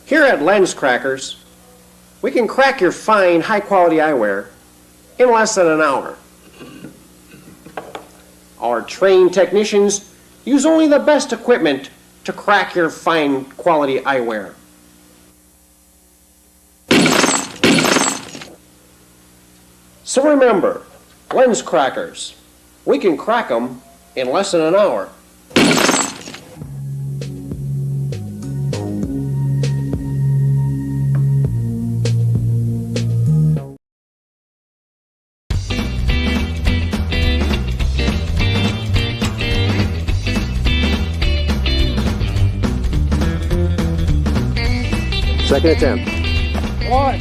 Here at Lens Crackers, we can crack your fine, high-quality eyewear in less than an hour. Our trained technicians use only the best equipment to crack your fine quality eyewear. So remember, Lens Crackers, we can crack them in less than an hour. Second attempt. One.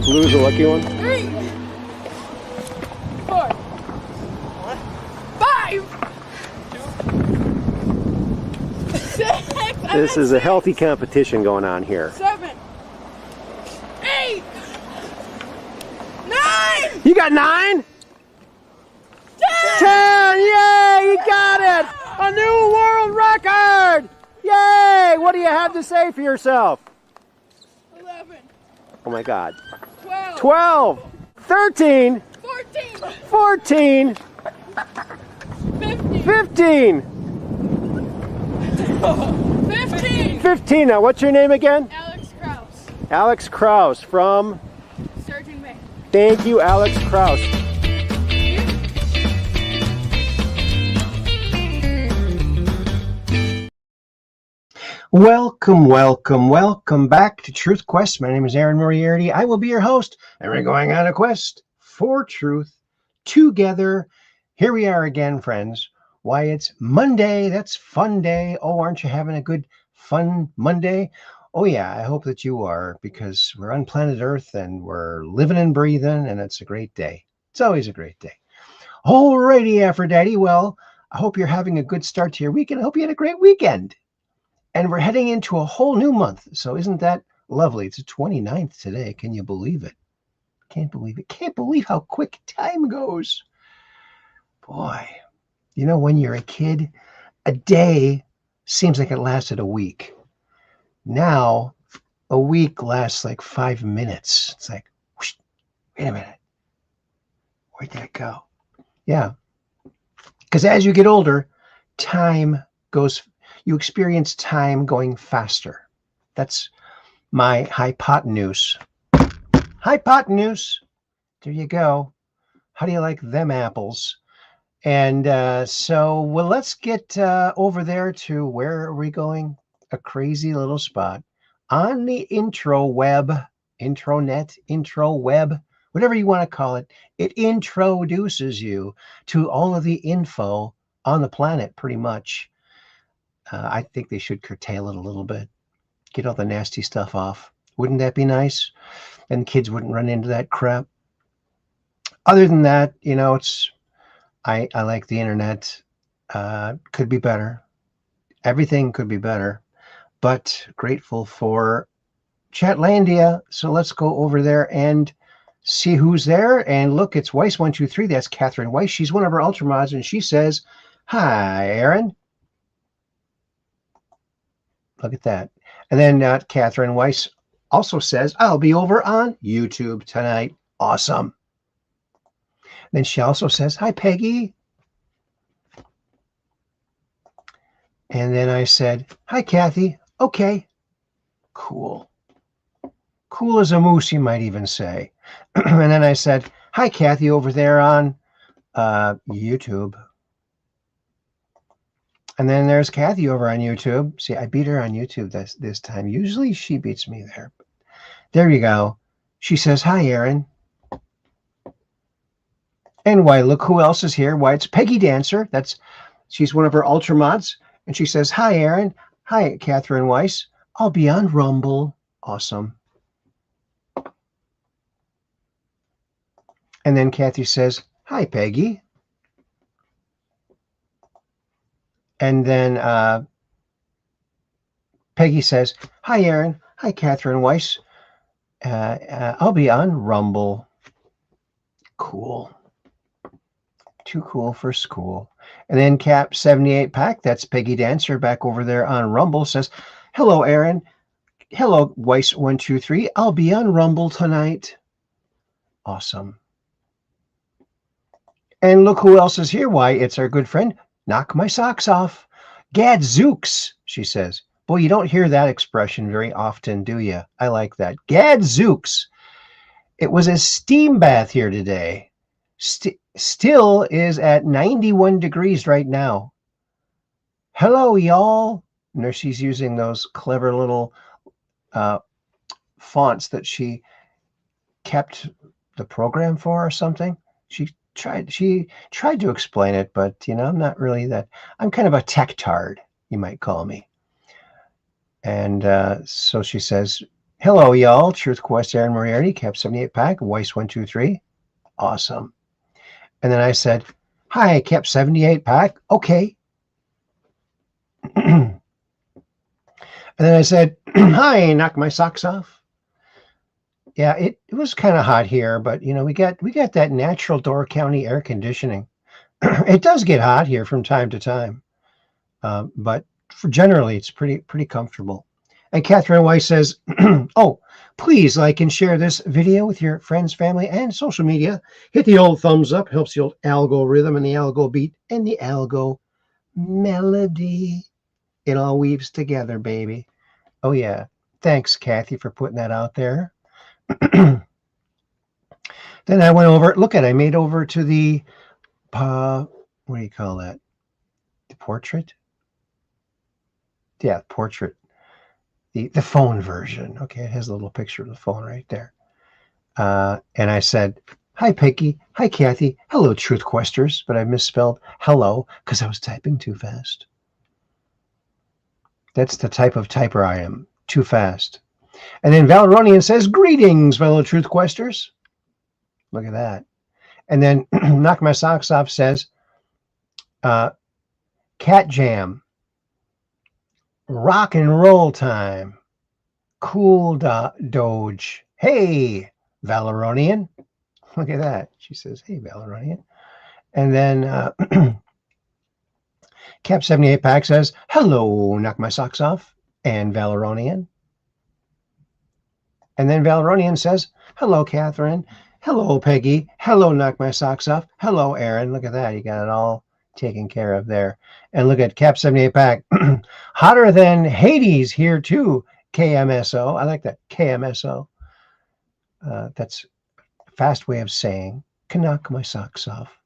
Blue's a lucky one. 3, 4, 5, 6. This is a healthy competition going on here. 7, 8, 9. You got 9? 10! Yay! You got it! A new world record! Yay! What do you have to say for yourself? 11, Oh my God. 12, 12! 13! 14, 14! 15, 15! 15. 15! Now, what's your name again? Alex Krause, Alex Krause from... Sturgeon, Maine. Thank you, Alex Krause. Welcome, welcome, welcome back to Truth Quest. My name is Aaron Moriarity. I will be your host, and we're going on a quest for truth together. Here we are again, friends. Why, it's Monday. That's fun day. Oh, aren't you having a good, fun Monday? Oh, yeah, I hope that you are, because we're on planet Earth, and we're living and breathing, and it's a great day. It's always a great day. Alrighty, Aphrodite. Well, I hope you're having a good start to your weekend. I hope you had a great weekend. And we're heading into a whole new month. So isn't that lovely? It's the 29th today. Can you believe it? Can't believe it. Can't believe how quick time goes. Boy, you know, when you're a kid, a day seems like it lasted a week. Now, a week lasts like 5 minutes. It's like, whoosh, wait a minute. Where did it go? Yeah. Because as you get older, time goes, you experience time going faster. That's my hypotenuse. Hypotenuse. There you go. How do you like them apples? And so, well, let's get over there to, where are we going? A crazy little spot on the intranet, whatever you want to call it. It introduces you to all of the info on the planet, pretty much. I think they should curtail it a little bit. Get all the nasty stuff off. Wouldn't that be nice? And kids wouldn't run into that crap. Other than that, you know, I like the internet. Could be better. Everything could be better. But grateful for Chatlandia. So let's go over there and see who's there. And look, it's Weiss123. That's Catherine Weiss. She's one of our Ultramods, and she says, "Hi, Aaron." Look at that. And then Catherine Weiss also says, "I'll be over on YouTube tonight." Awesome. Then she also says, "Hi, Peggy." And then I said, "Hi, Kathy." Okay. Cool. Cool as a moose, you might even say. And then I said, "Hi, Kathy, over there on YouTube." And then there's Kathy over on YouTube. See, I beat her on YouTube this time. Usually she beats me there. There you go. She says, "Hi, Aaron." And why, look who else is here. Why, it's Peggy Dancer. She's one of her Ultra mods. And she says, "Hi, Aaron." "Hi, Catherine Weiss. I'll be on Rumble." Awesome. And then Kathy says, "Hi, Peggy." And then Peggy says, "Hi, Aaron. Hi, Catherine Weiss. I'll be on Rumble." Cool. Too cool for school. And then Cap 78 Pack, that's Peggy Dancer back over there on Rumble, says, "Hello, Aaron. Hello, Weiss123. I'll be on Rumble tonight." Awesome. And look who else is here. Why, it's our good friend, Knock My Socks Off. Gadzooks, she says. Boy, you don't hear that expression very often, do you? I like that. Gadzooks. It was a steam bath here today. Still is at 91 degrees right now. Hello, y'all. And she's using those clever little fonts that she kept the program for or something. She tried to explain it, but I'm not really that. I'm kind of a tech tard, you might call me. And so she says, "Hello, y'all. Truth Quest, Aaron Moriarty, Cap 78 Pack, Weiss123. Awesome." And then I said, "Hi, Cap 78 Pack. Okay." And then I said, "Hi, Knock My Socks Off." Yeah, it was kind of hot here, but we got that natural Door County air conditioning. It does get hot here from time to time, but generally it's pretty comfortable. And Catherine Weiss says, "Oh, please like and share this video with your friends, family, and social media. Hit the old thumbs up, helps the old algo rhythm and the algo beat and the algo melody. It all weaves together, baby." Oh yeah, thanks, Kathy, for putting that out there. Then I went over. Look at, I made over to the what do you call that? The portrait? Yeah, portrait. The phone version. Okay, it has a little picture of the phone right there. And I said, "Hi, Peggy. Hi, Kathy. Hello, Truth Questers." But I misspelled hello because I was typing too fast. That's the type of typer I am. Too fast. And then Valeronian says, "Greetings, fellow Truth Questers." Look at that. And then Knock My Socks Off says, "Cat Jam. Rock and roll time. Cool Doge. Hey, Valeronian." Look at that. She says, "Hey, Valeronian." And then Cap 78 Pack says, "Hello, Knock My Socks Off and Valeronian." And then Valeronian says, "Hello, Catherine. Hello, Peggy. Hello, Knock My Socks Off. Hello, Aaron." Look at that. You got it all taken care of there. And look at Cap 78 Pack. "Hotter than Hades here too, KMSO." I like that. KMSO. That's a fast way of saying, "Can knock my socks off."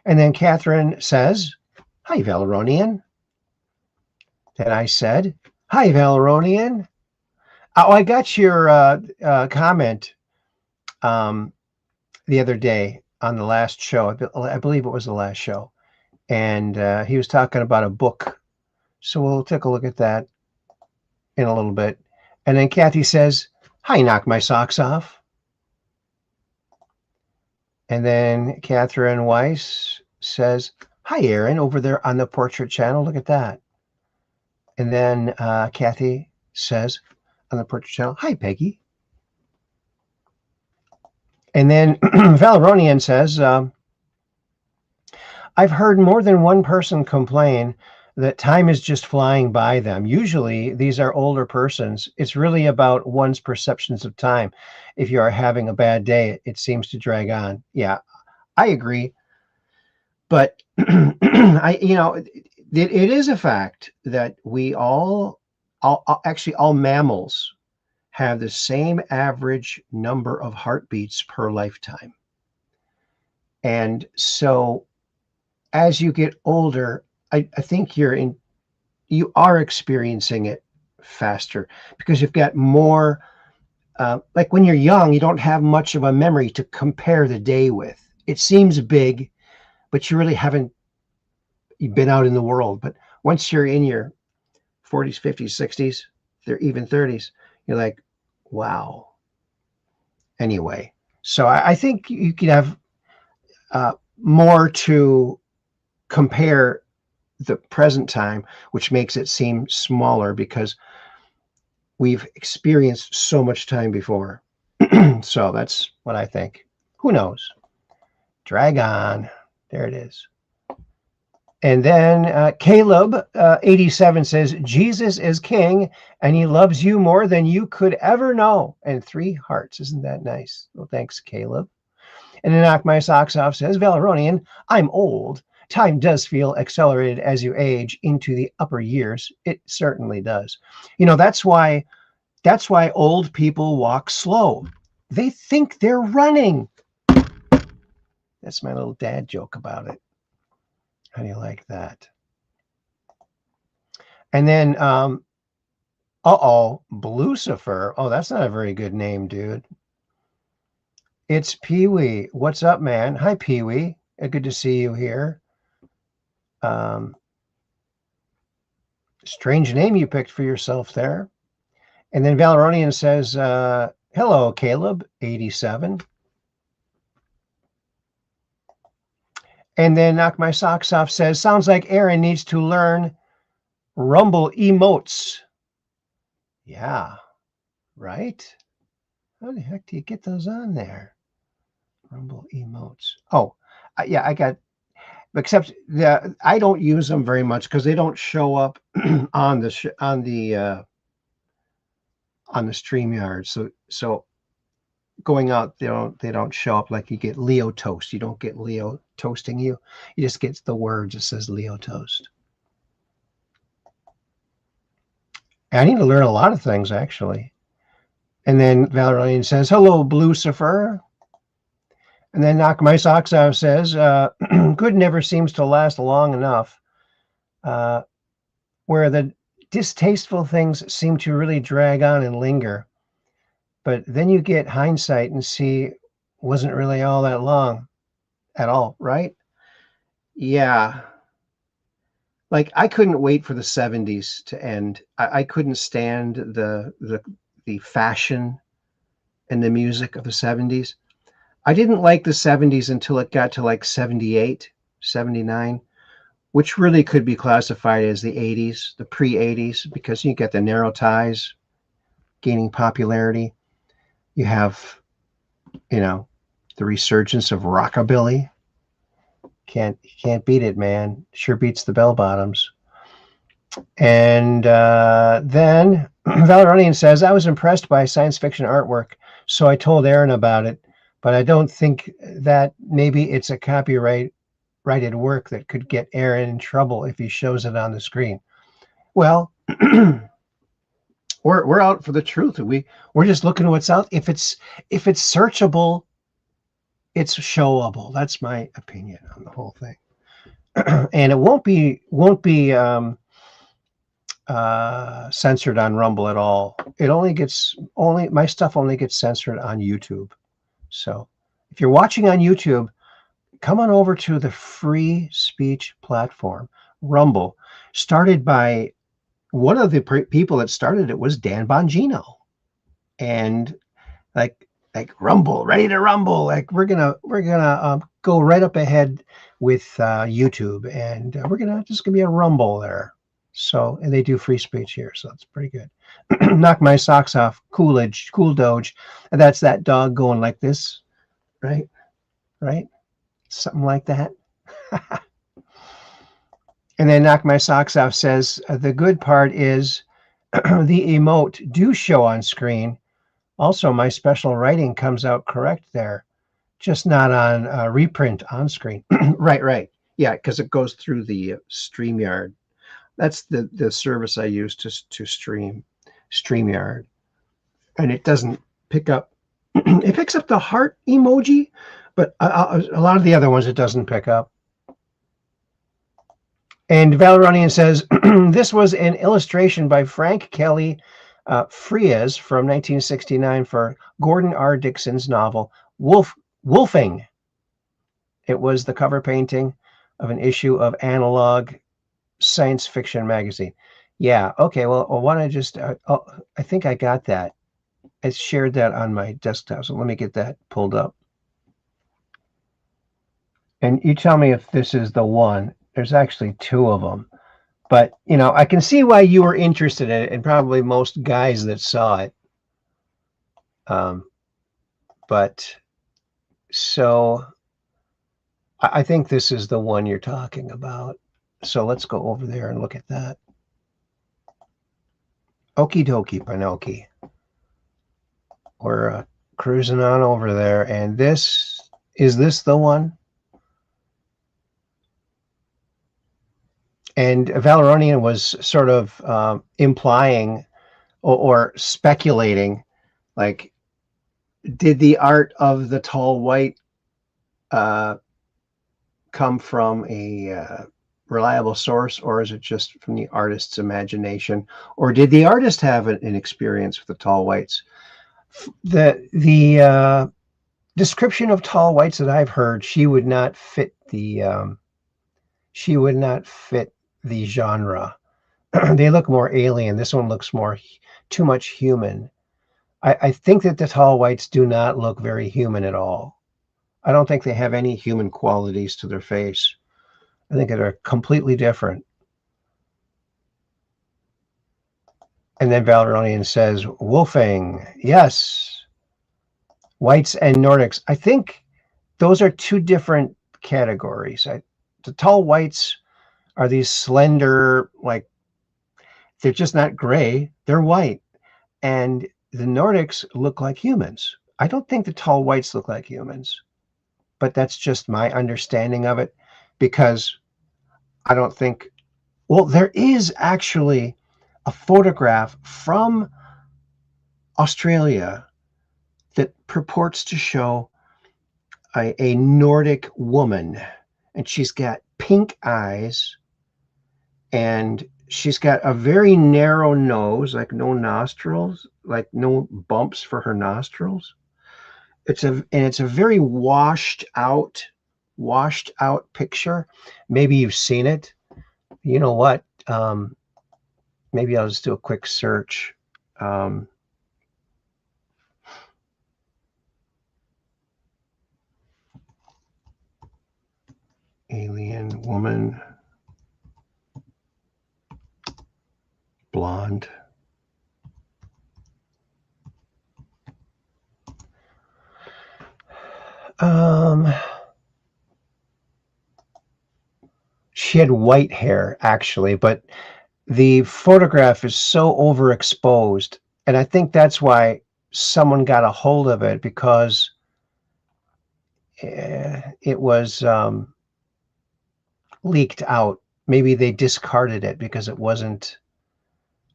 And then Catherine says, "Hi, Valeronian." Then I said, "Hi, Valeronian. Oh, I got your comment the other day on the last show. I believe it was the last show. And he was talking about a book. So we'll take a look at that in a little bit. And then Kathy says, "Hi, Knock My Socks Off." And then Catherine Weiss says, "Hi, Aaron," over there on the portrait channel. Look at that. And then Kathy says on the portrait channel, "Hi, Peggy." And then Valeronian says, "I've heard more than one person complain that time is just flying by them. Usually these are older persons. It's really about one's perceptions of time. If you are having a bad day, it seems to drag on." Yeah, I agree. But it is a fact that we all mammals have the same average number of heartbeats per lifetime. And so as you get older, I think you are experiencing it faster because you've got more, like when you're young, you don't have much of a memory to compare the day with. It seems big, but you really haven't been out in the world. But once you're in your 40s, 50s, 60s, they're even 30s, you're like, wow. Anyway, so I think you could have more to compare the present time, which makes it seem smaller because we've experienced so much time before. So that's what I think. Who knows? Drag on. There it is. And then Caleb, 87, says, Jesus is king, and he loves you more than you could ever know. And 3 hearts. Isn't that nice? Well, thanks, Caleb. And then Knock My Socks Off says, Valeronian, I'm old. Time does feel accelerated as you age into the upper years. It certainly does. You know, that's why old people walk slow. They think they're running. That's my little dad joke about it. How do you like that? And then, Blucifer. Oh, that's not a very good name, dude. It's Pee-wee. What's up, man? Hi, Pee-wee. Good to see you here. Strange name you picked for yourself there. And then Valeronian says, hello, Caleb, 87. And then Knock My Socks Off says, sounds like Aaron needs to learn Rumble emotes. Yeah, right? How the heck do you get those on there? Rumble emotes. Oh, yeah, I got, except I don't use them very much because they don't show up on the StreamYard. So going out, they don't show up like you get Leo Toast. You don't get Leo toasting you. You just get the words. It says Leo Toast. I need to learn a lot of things, actually. And then Valerian says, hello, Blucifer. And then Knock My Socks Off says, good never seems to last long enough. Where the distasteful things seem to really drag on and linger. But then you get hindsight and see wasn't really all that long at all, right? Yeah. Like, I couldn't wait for the 70s to end. I couldn't stand the fashion and the music of the 70s. I didn't like the 70s until it got to like 78, 79, which really could be classified as the 80s, the pre-80s, because you get the narrow ties gaining popularity. You have, the resurgence of rockabilly. Can't beat it, man. Sure beats the bell bottoms. And then Valeronian says, I was impressed by science fiction artwork, so I told Aaron about it, but I don't think that maybe it's a copyrighted work that could get Aaron in trouble if he shows it on the screen. Well, we're out for the truth. We're just looking at what's out. If it's searchable, it's showable. That's my opinion on the whole thing. And it won't be censored on Rumble at all. My stuff only gets censored on YouTube. So if you're watching on YouTube, come on over to the free speech platform, Rumble, started by one of the people that started it was Dan Bongino. And like Rumble, ready to rumble. Like we're gonna go right up ahead with YouTube, and we're just gonna be a Rumble there. So, and they do free speech here, so it's pretty good. Knock My Socks Off, Cool Doge. And that's that dog going like this, right? Something like that. And then Knock My Socks Off says, the good part is the emote do show on screen. Also, my special writing comes out correct there, just not on reprint on screen. Right. Yeah, because it goes through the StreamYard. That's the service I use to stream StreamYard. And it doesn't pick up, it picks up the heart emoji, but a lot of the other ones it doesn't pick up. And Valeronian says, this was an illustration by Frank Kelly Frias from 1969 for Gordon R. Dixon's novel Wolfing. It was the cover painting of an issue of Analog Science Fiction magazine. Yeah, okay, well, why don't I just, I think I got that. I shared that on my desktop, so let me get that pulled up. And you tell me if this is the one. There's actually two of them. But, you know, I can see why you were interested in it, and probably most guys that saw it. But so I think this is the one you're talking about. So let's go over there and look at that. Okie dokie, Pinoki. We're cruising on over there, and is this the one? And Valeronian was sort of implying or speculating, like, did the art of the tall white come from a reliable source, or is it just from the artist's imagination, or did the artist have an experience with the tall whites? The description of tall whites that I've heard, she would not fit the genre. They look more alien. This one looks too much human. I think that the tall whites do not look very human at all. I don't think they have any human qualities to their face. I think they're completely different. And then Valeronian says, wolfing, yes. Whites and Nordics. I think those are two different categories. The tall whites are these slender, like, they're just not gray, they're white. And the Nordics look like humans. I don't think the tall whites look like humans, but that's just my understanding of it, because I don't think, well, there is actually a photograph from Australia that purports to show a Nordic woman, and she's got pink eyes, and she's got a very narrow nose, like no nostrils, like no bumps for her nostrils. It's a very washed out picture. Maybe you've seen it. You know what? Maybe I'll just do a quick search. Alien woman, blonde. She had white hair, actually, but the photograph is so overexposed, and I think that's why someone got a hold of it, because it was leaked out. Maybe they discarded it because it wasn't.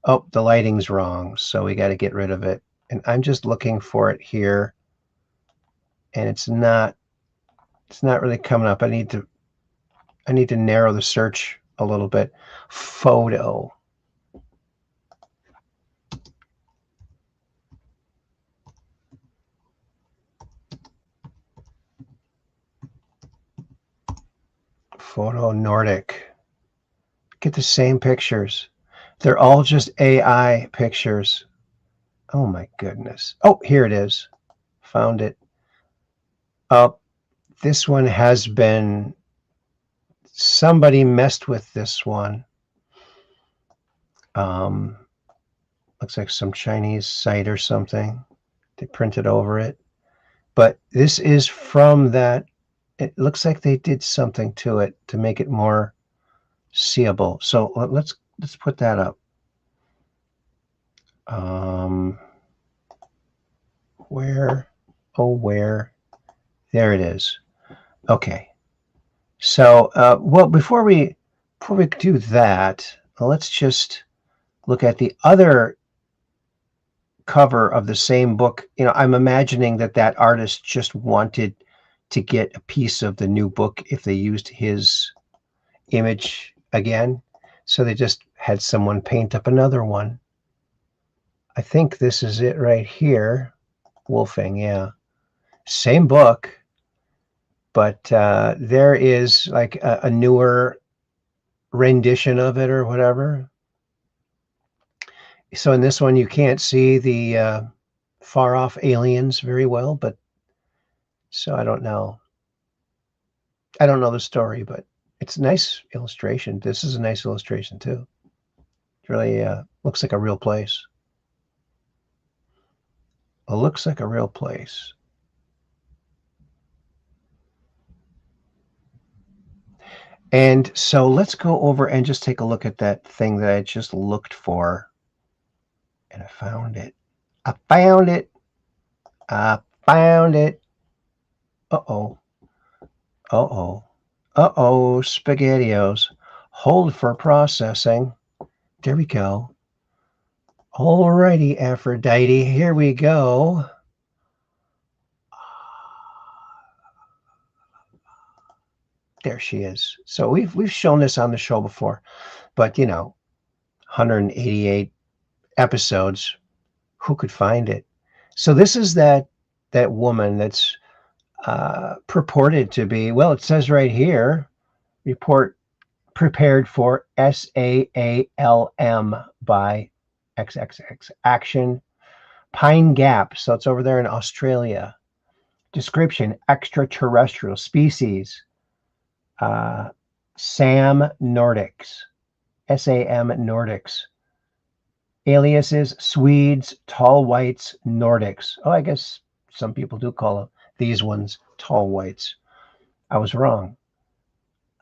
Oh, the lighting's wrong, so we got to get rid of it. And I'm just looking for it here, and it's not really coming up. I need to narrow the search a little bit. Photo. Photo Nordic. Get the same pictures. They're all just AI pictures. Oh my goodness. Oh, here it is. Found it. Oh, this one has been, somebody messed with this one. Looks like some Chinese site or something. They printed over it. But this is from that. It looks like they did something to it to make it more seeable. So let's put that up. Where? There it is. Okay. So, well, before we do that, let's just look at the other cover of the same book. You know, I'm imagining that artist just wanted to get a piece of the new book if they used his image again. So they just had someone paint up another one. I think this is it right here. Wolfing, yeah. Same book, but there is like a newer rendition of it or whatever. So in this one, you can't see the far off aliens very well, but so I don't know. I don't know the story, but It's a nice illustration. This is a nice illustration too. It really looks like a real place. It looks like a real place. And so let's go over and just take a look at that thing that I just looked for. And I found it. I found it. I found it. Uh-oh. Uh-oh. Uh-oh, SpaghettiOs. Hold for processing. There we go. Alrighty, Aphrodite, here we go. There she is. So we've shown this on the show before, but 188 episodes. Who could find it? So this is that woman that's purported to be, well, it says right here, report prepared for SAALM by XXX Action Pine Gap. So it's over there in Australia. Description: extraterrestrial species. SAM Nordics. SAM Nordics. Aliases: Swedes, tall whites, Nordics. Oh, I guess some people do call these ones tall whites. I was wrong.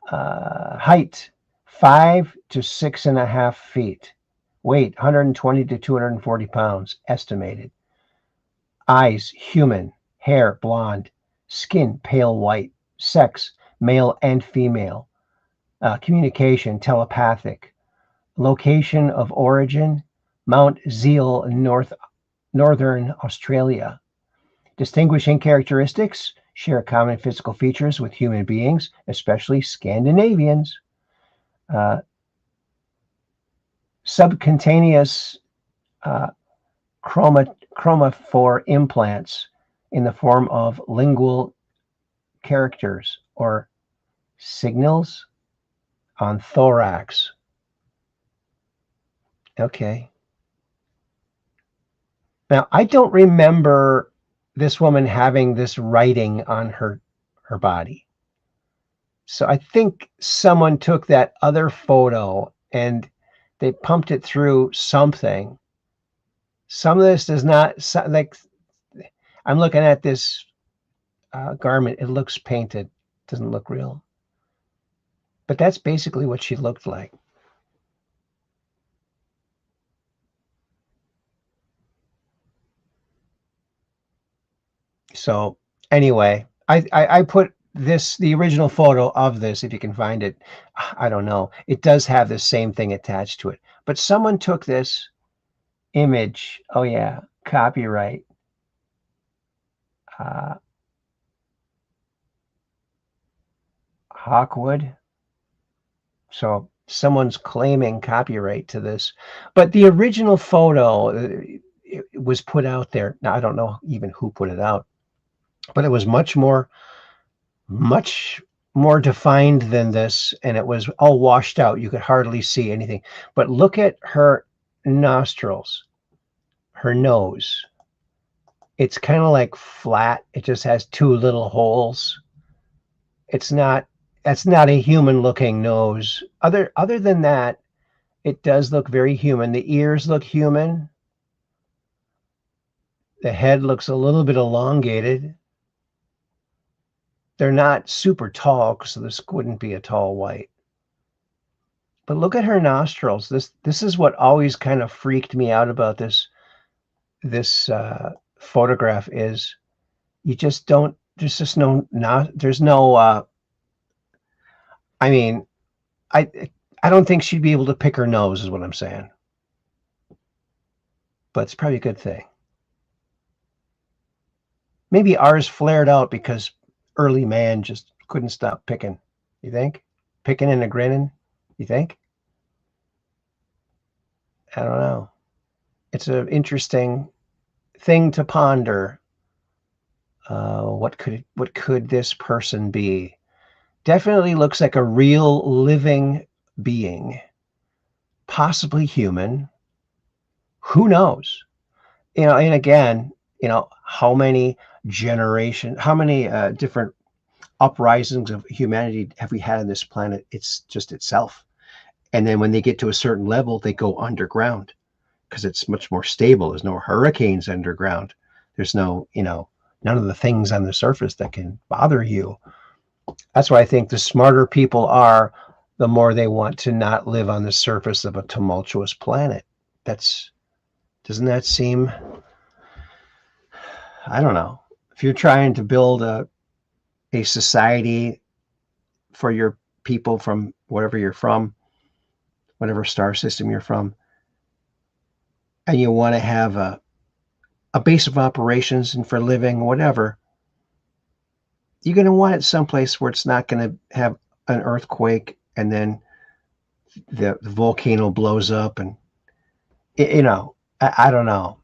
Height: 5 to 6.5 feet. Weight: 120 to 240 pounds estimated. Eyes: human. Hair: blonde. Skin: pale white. Sex: male and female. Communication: telepathic. Location of origin: Mount Zeal, northern Australia. Distinguishing characteristics: share common physical features with human beings, especially Scandinavians. Subcutaneous chromophore implants in the form of lingual characters or signals on thorax. Okay. Now, I don't remember this woman having this writing on her body. So I think someone took that other photo and they pumped it through something. Some of this does not, like, I'm looking at this garment. It looks painted. It doesn't look real. But that's basically what she looked like. So anyway, I put the original photo of this, if you can find it. I don't know. It does have the same thing attached to it. But someone took this image. Oh yeah, copyright. Hawkwood. So someone's claiming copyright to this. But the original photo, it was put out there. Now, I don't know even who put it out, but it was much more defined than this, and it was all washed out. You could hardly see anything. But look at her nostrils, her nose. It's kind of like flat. It just has two little holes. That's not a human looking nose. Other than that, it does look very human. The ears look human. The head looks a little bit elongated. They're not super tall, so this wouldn't be a tall white. But look at her nostrils. This is what always kind of freaked me out about this photograph is you just don't. There's just no. There's no. I mean, I don't think she'd be able to pick her nose, is what I'm saying. But it's probably a good thing. Maybe ours flared out because early man just couldn't stop picking. You think? Picking and a grinning? You think? I don't know. It's an interesting thing to ponder. What could this person be? Definitely looks like a real living being, possibly human. Who knows? And again, how many generations, how many different uprisings of humanity have we had on this planet? It's just itself. And then when they get to a certain level, they go underground because it's much more stable. There's no hurricanes underground. There's no, none of the things on the surface that can bother you. That's why I think the smarter people are, the more they want to not live on the surface of a tumultuous planet. Doesn't that seem, I don't know. If you're trying to build a society for your people from wherever you're from, whatever star system you're from, and you want to have a base of operations and for living, whatever, you're going to want it someplace where it's not going to have an earthquake and then the volcano blows up and, I don't know.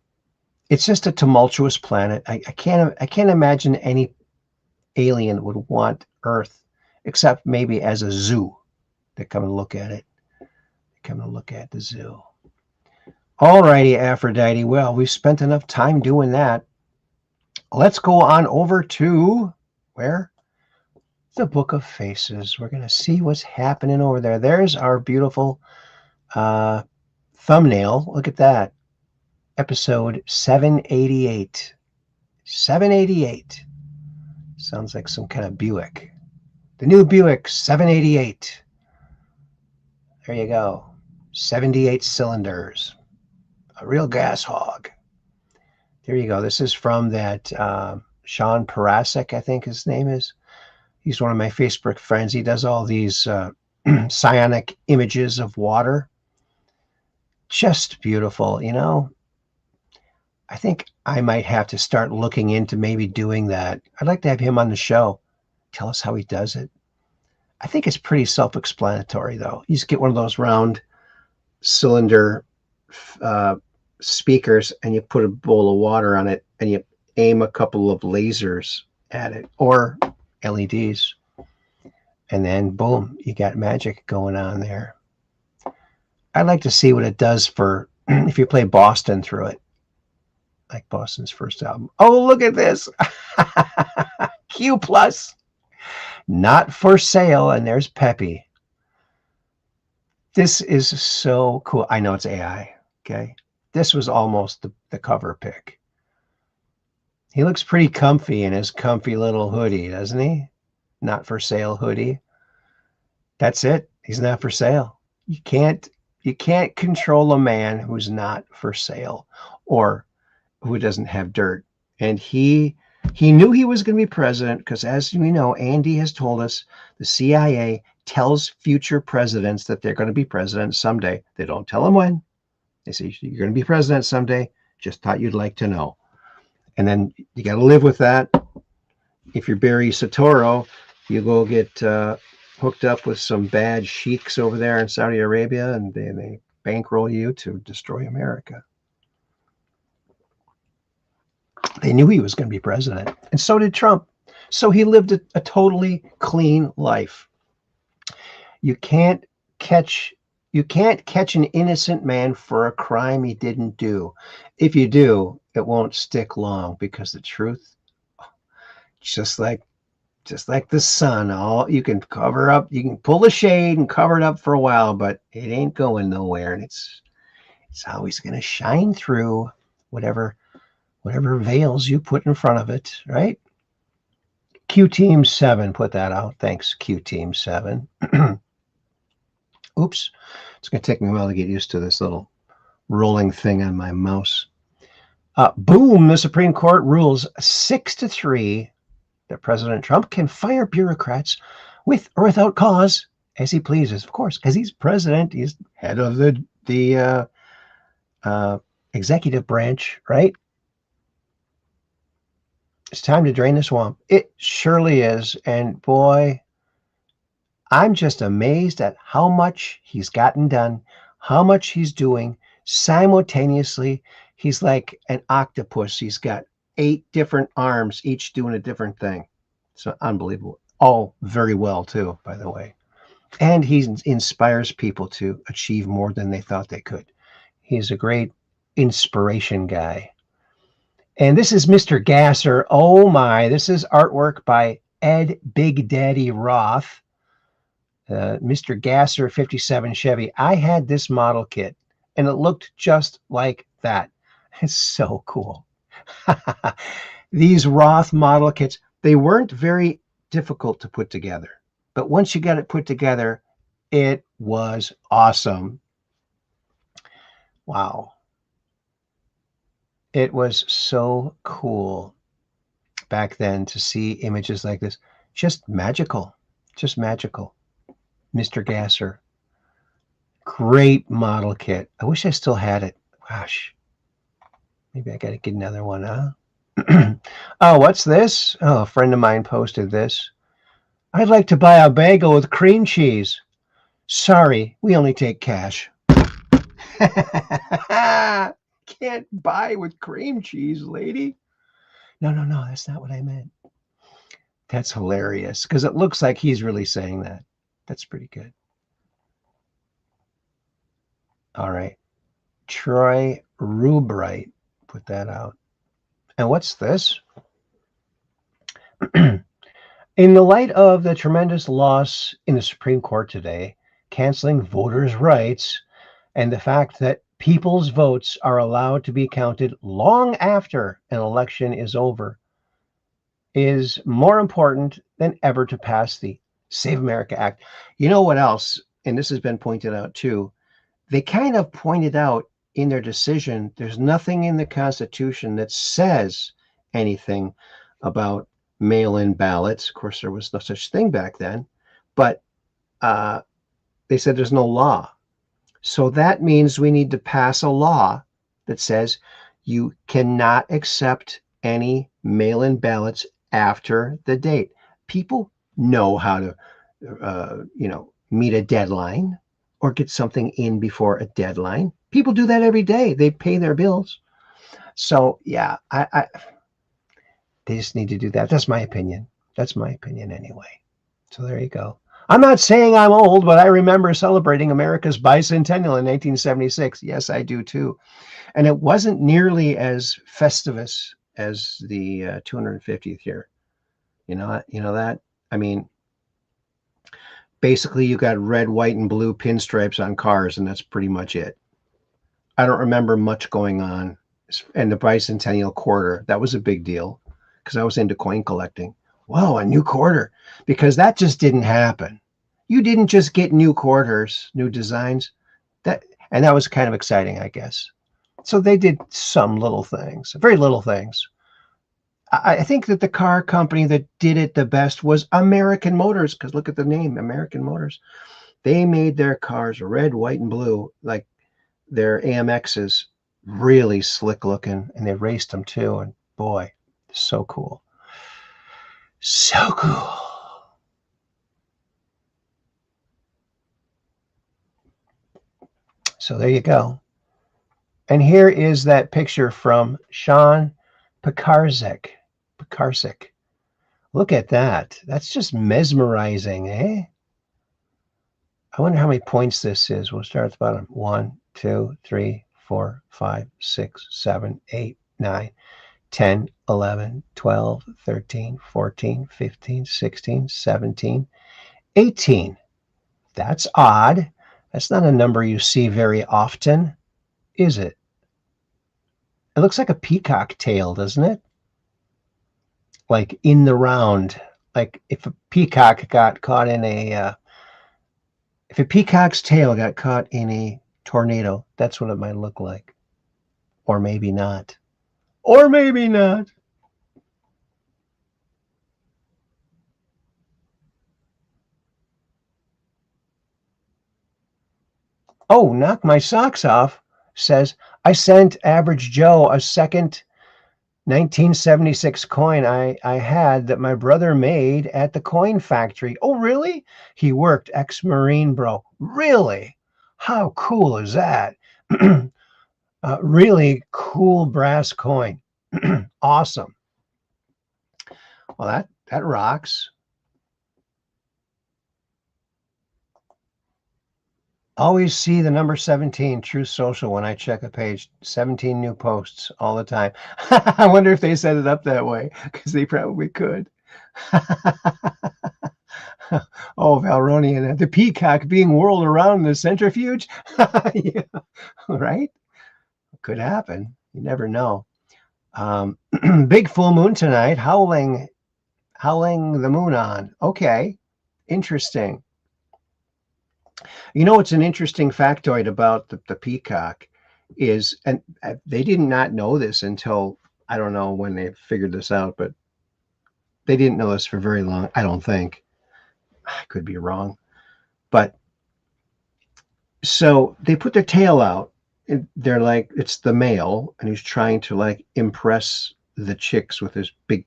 It's just a tumultuous planet. I can't imagine any alien would want Earth except maybe as a zoo. They come and look at it. They come and look at the zoo. Alrighty, Aphrodite. Well, we've spent enough time doing that. Let's go on over to where? The Book of Faces. We're going to see what's happening over there. There's our beautiful thumbnail. Look at that. Episode 788. 788. Sounds like some kind of Buick. The new Buick 788. There you go. 78 cylinders. A real gas hog. There you go. This is from that Sean Parasek, I think his name is. He's one of my Facebook friends. He does all these psionic images of water. Just beautiful, I think I might have to start looking into maybe doing that. I'd like to have him on the show. Tell us how he does it. I think it's pretty self-explanatory, though. You just get one of those round cylinder speakers and you put a bowl of water on it and you aim a couple of lasers at it or LEDs. And then, boom, you got magic going on there. I'd like to see what it does for if you play Boston through it. Like Boston's first album. Oh, look at this. Q+. Not for sale. And there's Peppy. This is so cool. I know it's AI. Okay. This was almost the cover pick. He looks pretty comfy in his comfy little hoodie, doesn't he? Not for sale hoodie. That's it. He's not for sale. You can't control a man who's not for sale or who doesn't have dirt. And he knew he was going to be president because, as we know, Andy has told us, the CIA tells future presidents that they're going to be president someday. They don't tell them when. They say, you're going to be president someday. Just thought you'd like to know. And then you got to live with that. If you're Barry Soetoro, you go get hooked up with some bad sheiks over there in Saudi Arabia, and they bankroll you to destroy America. They knew he was going to be president, and so did Trump. So he lived a totally clean life. You can't catch an innocent man for a crime he didn't do. If you do, it won't stick long because the truth, just like the sun, all you can cover up, you can pull the shade and cover it up for a while, but it ain't going nowhere, and it's always going to shine through whatever veils you put in front of it, right? Q Team 7 put that out. Thanks, Q Team 7. Oops. It's going to take me a while to get used to this little rolling thing on my mouse. Boom, the Supreme Court rules 6-3 that President Trump can fire bureaucrats with or without cause as he pleases. Of course, because he's president. He's head of the executive branch, right? It's time to drain the swamp. It surely is. And boy, I'm just amazed at how much he's gotten done, how much he's doing simultaneously. He's like an octopus. He's got 8 different arms, each doing a different thing. So unbelievable. All very well, too, by the way. And he inspires people to achieve more than they thought they could. He's a great inspiration guy. And this is Mr. Gasser. Oh my, this is artwork by Ed Big Daddy Roth, Mr. Gasser 57 Chevy. I had this model kit, and it looked just like that. It's so cool. These Roth model kits, they weren't very difficult to put together. But once you got it put together, it was awesome. Wow. It was so cool back then to see images like this. Just magical. Just magical. Mr. Gasser. Great model kit. I wish I still had it. Gosh. Maybe I got to get another one, huh? Oh, what's this? Oh, a friend of mine posted this. I'd like to buy a bagel with cream cheese. Sorry, we only take cash. Can't buy with cream cheese, lady. No, that's not what I meant. That's hilarious because it looks like he's really saying that. That's pretty good. All right. Troy Rubright put that out. And what's this? In the light of the tremendous loss in the Supreme Court today, canceling voters' rights, and the fact that people's votes are allowed to be counted long after an election is over, is more important than ever to pass the Save America Act. You know what else? And this has been pointed out too. They kind of pointed out in their decision, there's nothing in the Constitution that says anything about mail-in ballots. Of course, there was no such thing back then, but they said there's no law. So that means we need to pass a law that says you cannot accept any mail-in ballots after the date. People know how to, meet a deadline or get something in before a deadline. People do that every day. They pay their bills. So yeah, they just need to do that. That's my opinion. That's my opinion anyway. So there you go. I'm not saying I'm old, but I remember celebrating America's bicentennial in 1976. Yes, I do too. And it wasn't nearly as festivus as the 250th year. You know that? I mean, basically you got red, white, and blue pinstripes on cars, and that's pretty much it. I don't remember much going on. And the bicentennial quarter, that was a big deal because I was into coin collecting. Wow, a new quarter, because that just didn't happen. You didn't just get new quarters, new designs. That was kind of exciting, I guess. So they did some little things, very little things. I think that the car company that did it the best was American Motors, because look at the name, American Motors. They made their cars red, white, and blue, like their AMXs, really slick looking, and they raced them too. And boy, so cool. So cool. So there you go. And here is that picture from Sean Pekarsik. Look at that. That's just mesmerizing, eh? I wonder how many points this is. We'll start at the bottom. 1, 2, 3, 4, 5, 6, 7, 8, 9, 10, 11, 12, 13, 14, 15, 16, 17, 18. That's odd. That's not a number you see very often, is it? It looks like a peacock tail, doesn't it? Like in the round. Like if a peacock got caught in a... if a peacock's tail got caught in a tornado, that's what it might look like. Or maybe not. Or maybe not. Oh, Knock My Socks Off says, I sent Average Joe a second 1976 coin I had that my brother made at the coin factory. Oh, really? He worked ex-Marine, bro. Really? How cool is that? Really cool brass coin. Awesome. Well, that rocks. Always see the number 17, Truth Social, when I check a page. 17 new posts all the time. I wonder if they set it up that way, because they probably could. Oh, Valronian, the peacock being whirled around in the centrifuge. Yeah, right? Could happen. You never know. Big full moon tonight. Howling the moon on. Okay, interesting. You know what's an interesting factoid about the peacock is, and they did not know this until, I don't know when they figured this out, but they didn't know this for very long, I don't think. I could be wrong. But so they put their tail out. And they're like, it's the male, and he's trying to like impress the chicks with his big,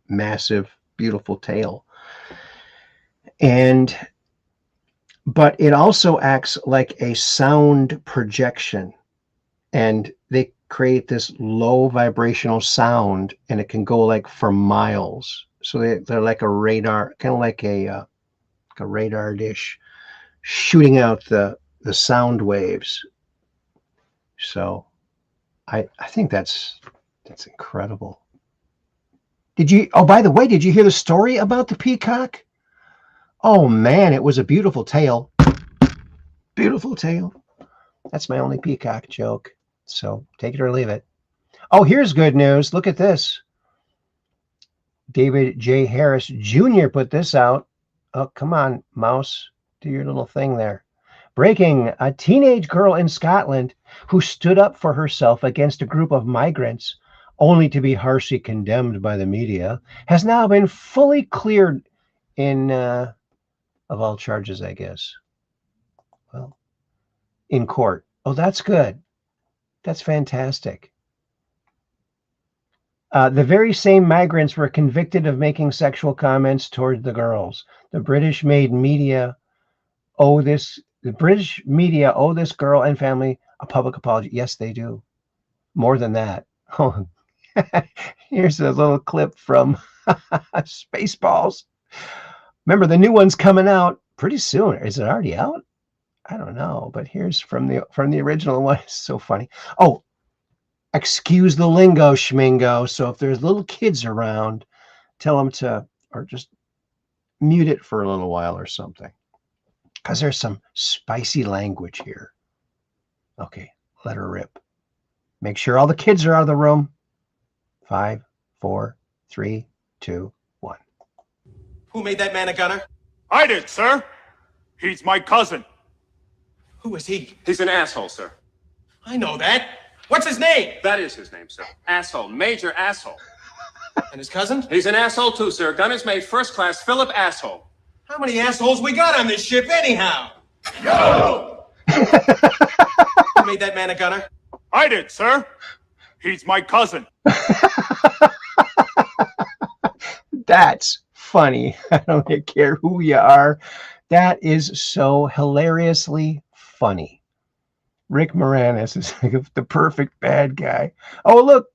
massive, beautiful tail. But it also acts like a sound projection, and they create this low vibrational sound, and it can go like for miles. So they're like a radar, kind of like a radar dish shooting out the sound waves. So I think that's incredible. By the way, did you hear the story about the peacock? Oh man, it was a beautiful tale. Beautiful tale. That's my only peacock joke. So take it or leave it. Oh, here's good news. Look at this. David J. Harris Jr. put this out. Oh, come on, mouse. Do your little thing there. Breaking: a teenage girl in Scotland who stood up for herself against a group of migrants, only to be harshly condemned by the media, has now been fully cleared of all charges, I guess. Well, in court. Oh, that's good. That's fantastic. The very same migrants were convicted of making sexual comments toward the girls. The British media owe this girl and family a public apology. Yes, they do. More than that. Oh, here's a little clip from Spaceballs. Remember, the new one's coming out pretty soon. Is it already out? I don't know, but here's from the original one. It's so funny. Oh, excuse the lingo, schmingo. So if there's little kids around, tell them to, or just mute it for a little while or something, because there's some spicy language here. Okay, let her rip. Make sure all the kids are out of the room. 5, 4, 3, 2, 1. Who made that man a gunner? I did, sir. He's my cousin. Who is he? He's an asshole, sir. I know that. What's his name? That is his name, sir. Asshole. Major asshole. And his cousin? He's an asshole, too, sir. Gunner's mate, first class, Philip Asshole. How many assholes we got on this ship anyhow? Yo! Who made that man a gunner? I did, sir. He's my cousin. That's funny. I don't care who you are. That is so hilariously funny. Rick Moranis is like the perfect bad guy. Oh, look,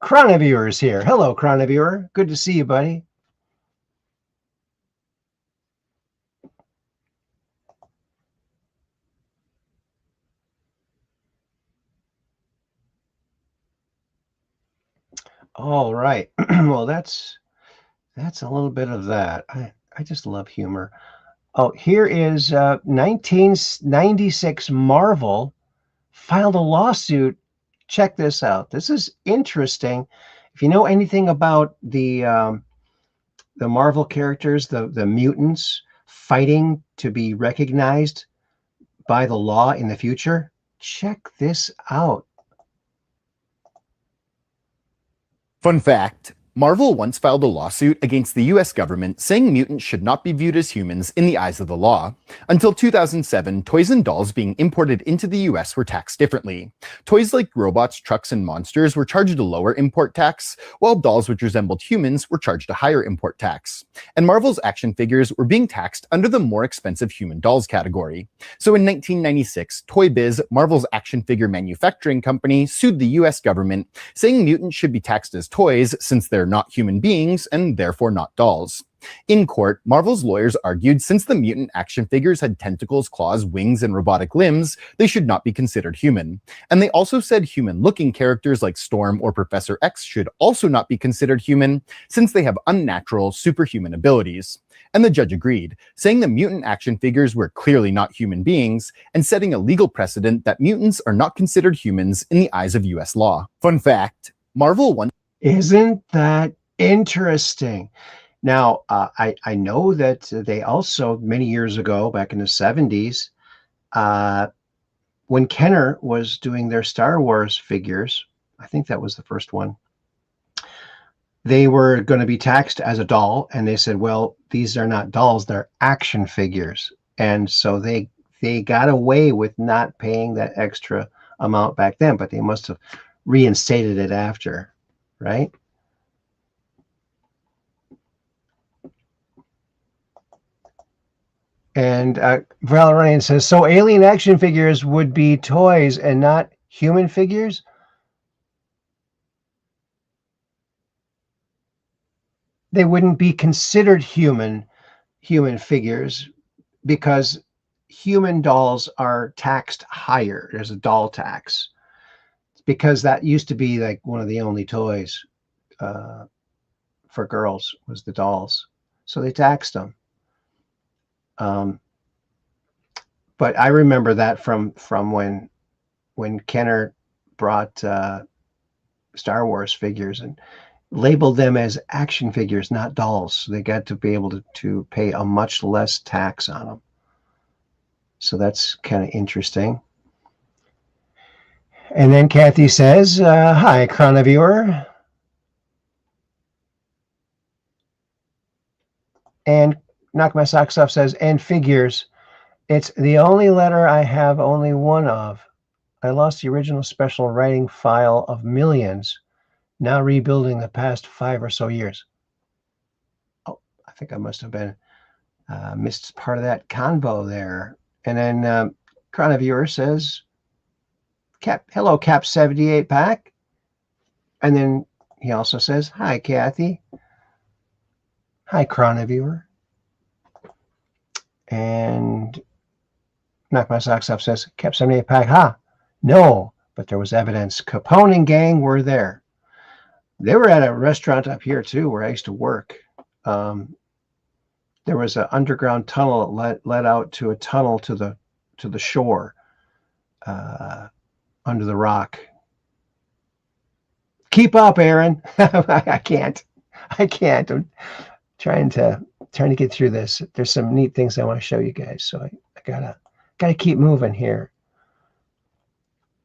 Chroniviewer's here. Hello, Chroniviewer. Good to see you, buddy. All right. Well, that's a little bit of that. I just love humor. Oh, here is 1996 Marvel filed a lawsuit. Check this out. This is interesting. If you know anything about the Marvel characters, the mutants fighting to be recognized by the law in the future, check this out. Fun fact, Marvel once filed a lawsuit against the US government saying mutants should not be viewed as humans in the eyes of the law. Until 2007, toys and dolls being imported into the US were taxed differently. Toys like robots, trucks, and monsters were charged a lower import tax, while dolls which resembled humans were charged a higher import tax. And Marvel's action figures were being taxed under the more expensive human dolls category. So in 1996, Toy Biz, Marvel's action figure manufacturing company, sued the US government, saying mutants should be taxed as toys since they're not human beings and therefore not dolls. In court, Marvel's lawyers argued since the mutant action figures had tentacles, claws, wings, and robotic limbs, they should not be considered human. And they also said human-looking characters like Storm or Professor X should also not be considered human, since they have unnatural, superhuman abilities. And the judge agreed, saying the mutant action figures were clearly not human beings, and setting a legal precedent that mutants are not considered humans in the eyes of US law. Fun fact, Marvel once... Isn't that interesting? Now, I know that they also, many years ago, back in the 70s, when Kenner was doing their Star Wars figures, I think that was the first one, they were going to be taxed as a doll, and they said, well, these are not dolls, they're action figures. And so they got away with not paying that extra amount back then, but they must have reinstated it after, right? And Valerian says, so alien action figures would be toys and not human figures? They wouldn't be considered human figures because human dolls are taxed higher. There's a doll tax because that used to be like one of the only toys for girls was the dolls. So they taxed them. But I remember that from when Kenner brought Star Wars figures and labeled them as action figures, not dolls. So they got to be able to pay a much less tax on them. So that's kind of interesting. And then Kathy says, hi, Chroniviewer. And Knock My Socks Off says, and figures. It's the only letter I have only one of. I lost the original special writing file of millions. Now rebuilding the past 5 or so years. Oh, I think I must have been missed part of that convo there. And then Chroniviewer says, hello, Cap 78 Pack. And then he also says, hi, Kathy. Hi, Chroniviewer. And Knock My Socks Off says, Cap 78 Pack, ha. No, but there was evidence. Capone and gang were there. They were at a restaurant up here too, where I used to work. There was an underground tunnel that led out to a tunnel to the shore under the rock. Keep up, Aaron. I can't. I'm trying to get through this. There's some neat things I want to show you guys, so I gotta keep moving here.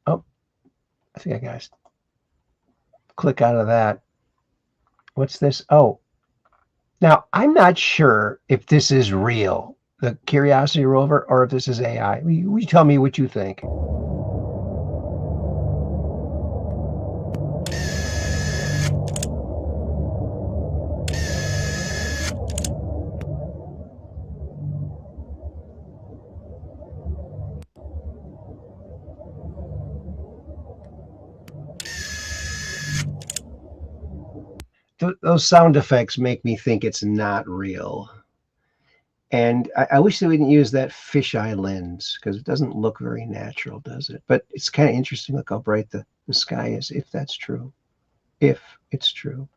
Oh, I think I got to click out of that. What's this? Oh, now I'm not sure if this is real, the Curiosity rover, or if this is AI. You tell me what you think. Those sound effects make me think it's not real. And I wish they wouldn't use that fisheye lens because it doesn't look very natural, does it? But it's kind of interesting. Look how bright the sky is, if that's true. If it's true.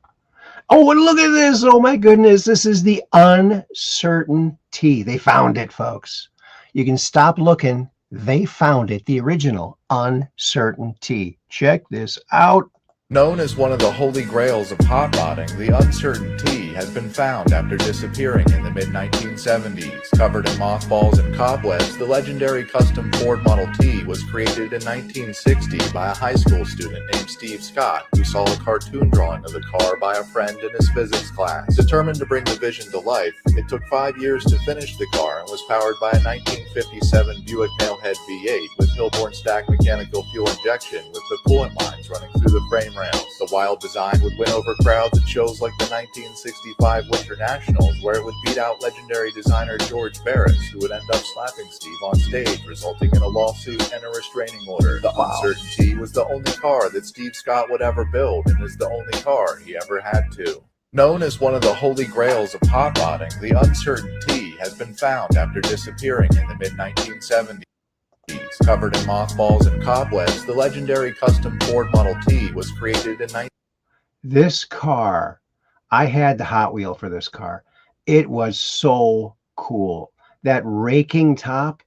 Oh, and look at this. Oh, my goodness. This is the uncertainty. They found it, folks. You can stop looking. They found it. The original uncertainty. Check this out. Known as one of the holy grails of hot rodding, the uncertain T has been found after disappearing in the mid-1970s. Covered in mothballs and cobwebs, the legendary custom Ford Model T was created in 1960 by a high school student named Steve Scott, who saw a cartoon drawing of the car by a friend in his physics class. Determined to bring the vision to life, it took 5 years to finish the car and was powered by a 1957 Buick Nailhead V8 with Hilborn stack mechanical fuel injection with the coolant lines running through the frame rails. The wild design would win over crowds at shows like the 1965 Winter Nationals, where it would beat out legendary designer George Barris, who would end up slapping Steve on stage, resulting in a lawsuit and a restraining order. The Uncertainty was the only car that Steve Scott would ever build, and is the only car he ever had to. Known as one of the holy grails of hot rodding, the uncertain T has been found after disappearing in the mid-1970s. Covered in mothballs and cobwebs, the legendary custom Ford Model T was created in 19... This car, I had the Hot Wheel for this car. It was so cool. That raking top,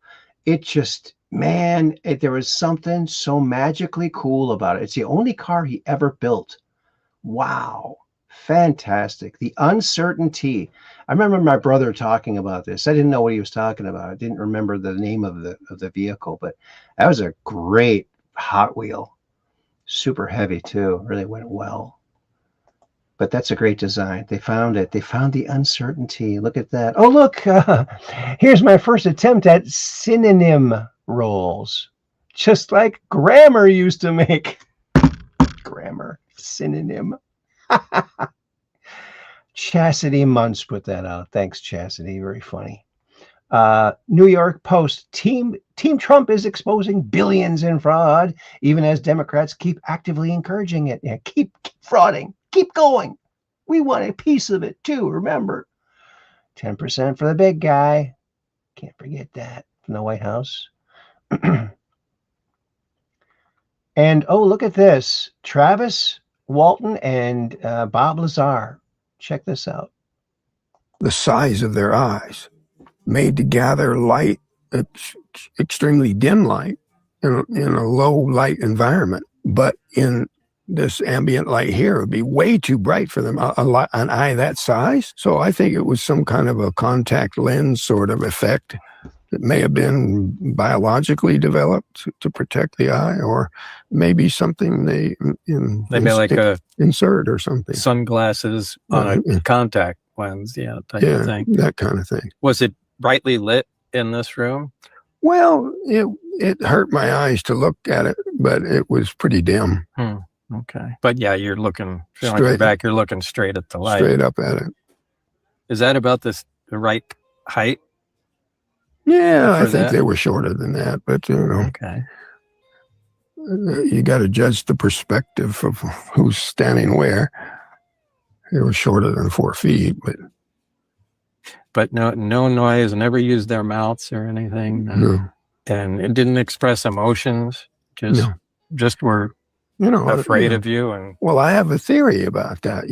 it just, man, there was something so magically cool about it. It's the only car he ever built. Wow. Fantastic. The uncertainty. I remember my brother talking about this. I didn't know what he was talking about. I didn't remember the name of the vehicle, but that was a great Hot Wheel. Super heavy too. Really went well. But that's a great design. They found it. They found the uncertainty. Look at that. Oh, look. Here's my first attempt at synonym rolls. Just like Grammar used to make. Grammar. Synonym. Chastity Muntz put that out. Thanks, Chastity. Very funny. New York Post. Team Trump is exposing billions in fraud, even as Democrats keep actively encouraging it. Yeah, keep frauding. Keep going. We want a piece of it too. Remember, 10% for the big guy. Can't forget that from the White House. And oh, look at this. Travis Walton and Bob Lazar. Check this out. The size of their eyes, made to gather light, extremely dim light in a low light environment. But in this ambient light here, it would be way too bright for them, an eye that size. So I think it was some kind of a contact lens sort of effect that may have been biologically developed to protect the eye, or maybe something they made like a insert or something. Sunglasses on a contact lens, type of thing. That kind of thing. Was it brightly lit in this room? Well, it hurt my eyes to look at it, but it was pretty dim. Okay. But yeah, you're looking, feeling like you're back, you're looking straight at the light. Straight up at it. Is that about the right height? Yeah, I think they were shorter than that, but Okay. You got to judge the perspective of who's standing where. They were shorter than 4 feet, but no noise, never used their mouths or anything. No. And it didn't express emotions. Just were afraid of you. And well, I have a theory about that.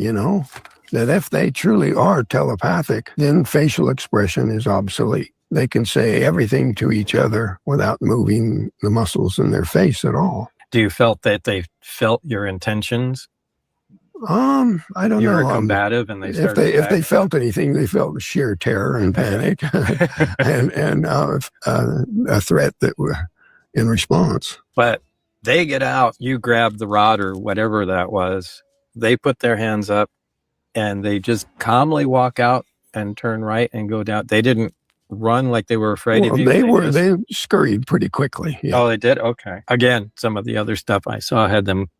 That if they truly are telepathic, then facial expression is obsolete. They can say everything to each other without moving the muscles in their face at all. Do you felt that they felt your intentions? I don't know. You were combative, and if they felt anything, they felt sheer terror and panic, and a threat that were in response. But they get out, you grab the rod or whatever that was. They put their hands up, and they just calmly walk out and turn right and go down. They didn't run like they were afraid of you. They scurried pretty quickly. Yeah. Oh, they did? Okay. Again, some of the other stuff I saw had them,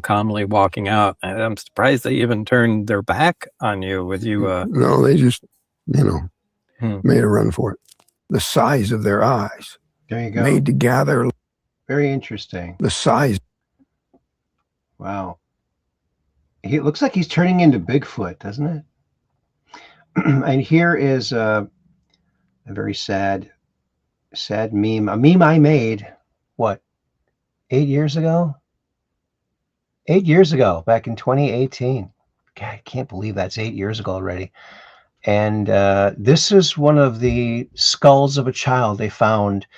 calmly walking out. And I'm surprised they even turned their back on you with you. No, they just, made a run for it. The size of their eyes. There you go. Made to gather. Very interesting. The size. Wow. It looks like he's turning into Bigfoot, doesn't it? And here is a very sad meme. A meme I made, 8 years ago? 8 years ago, back in 2018. God, I can't believe that's 8 years ago already. And this is one of the skulls of a child they found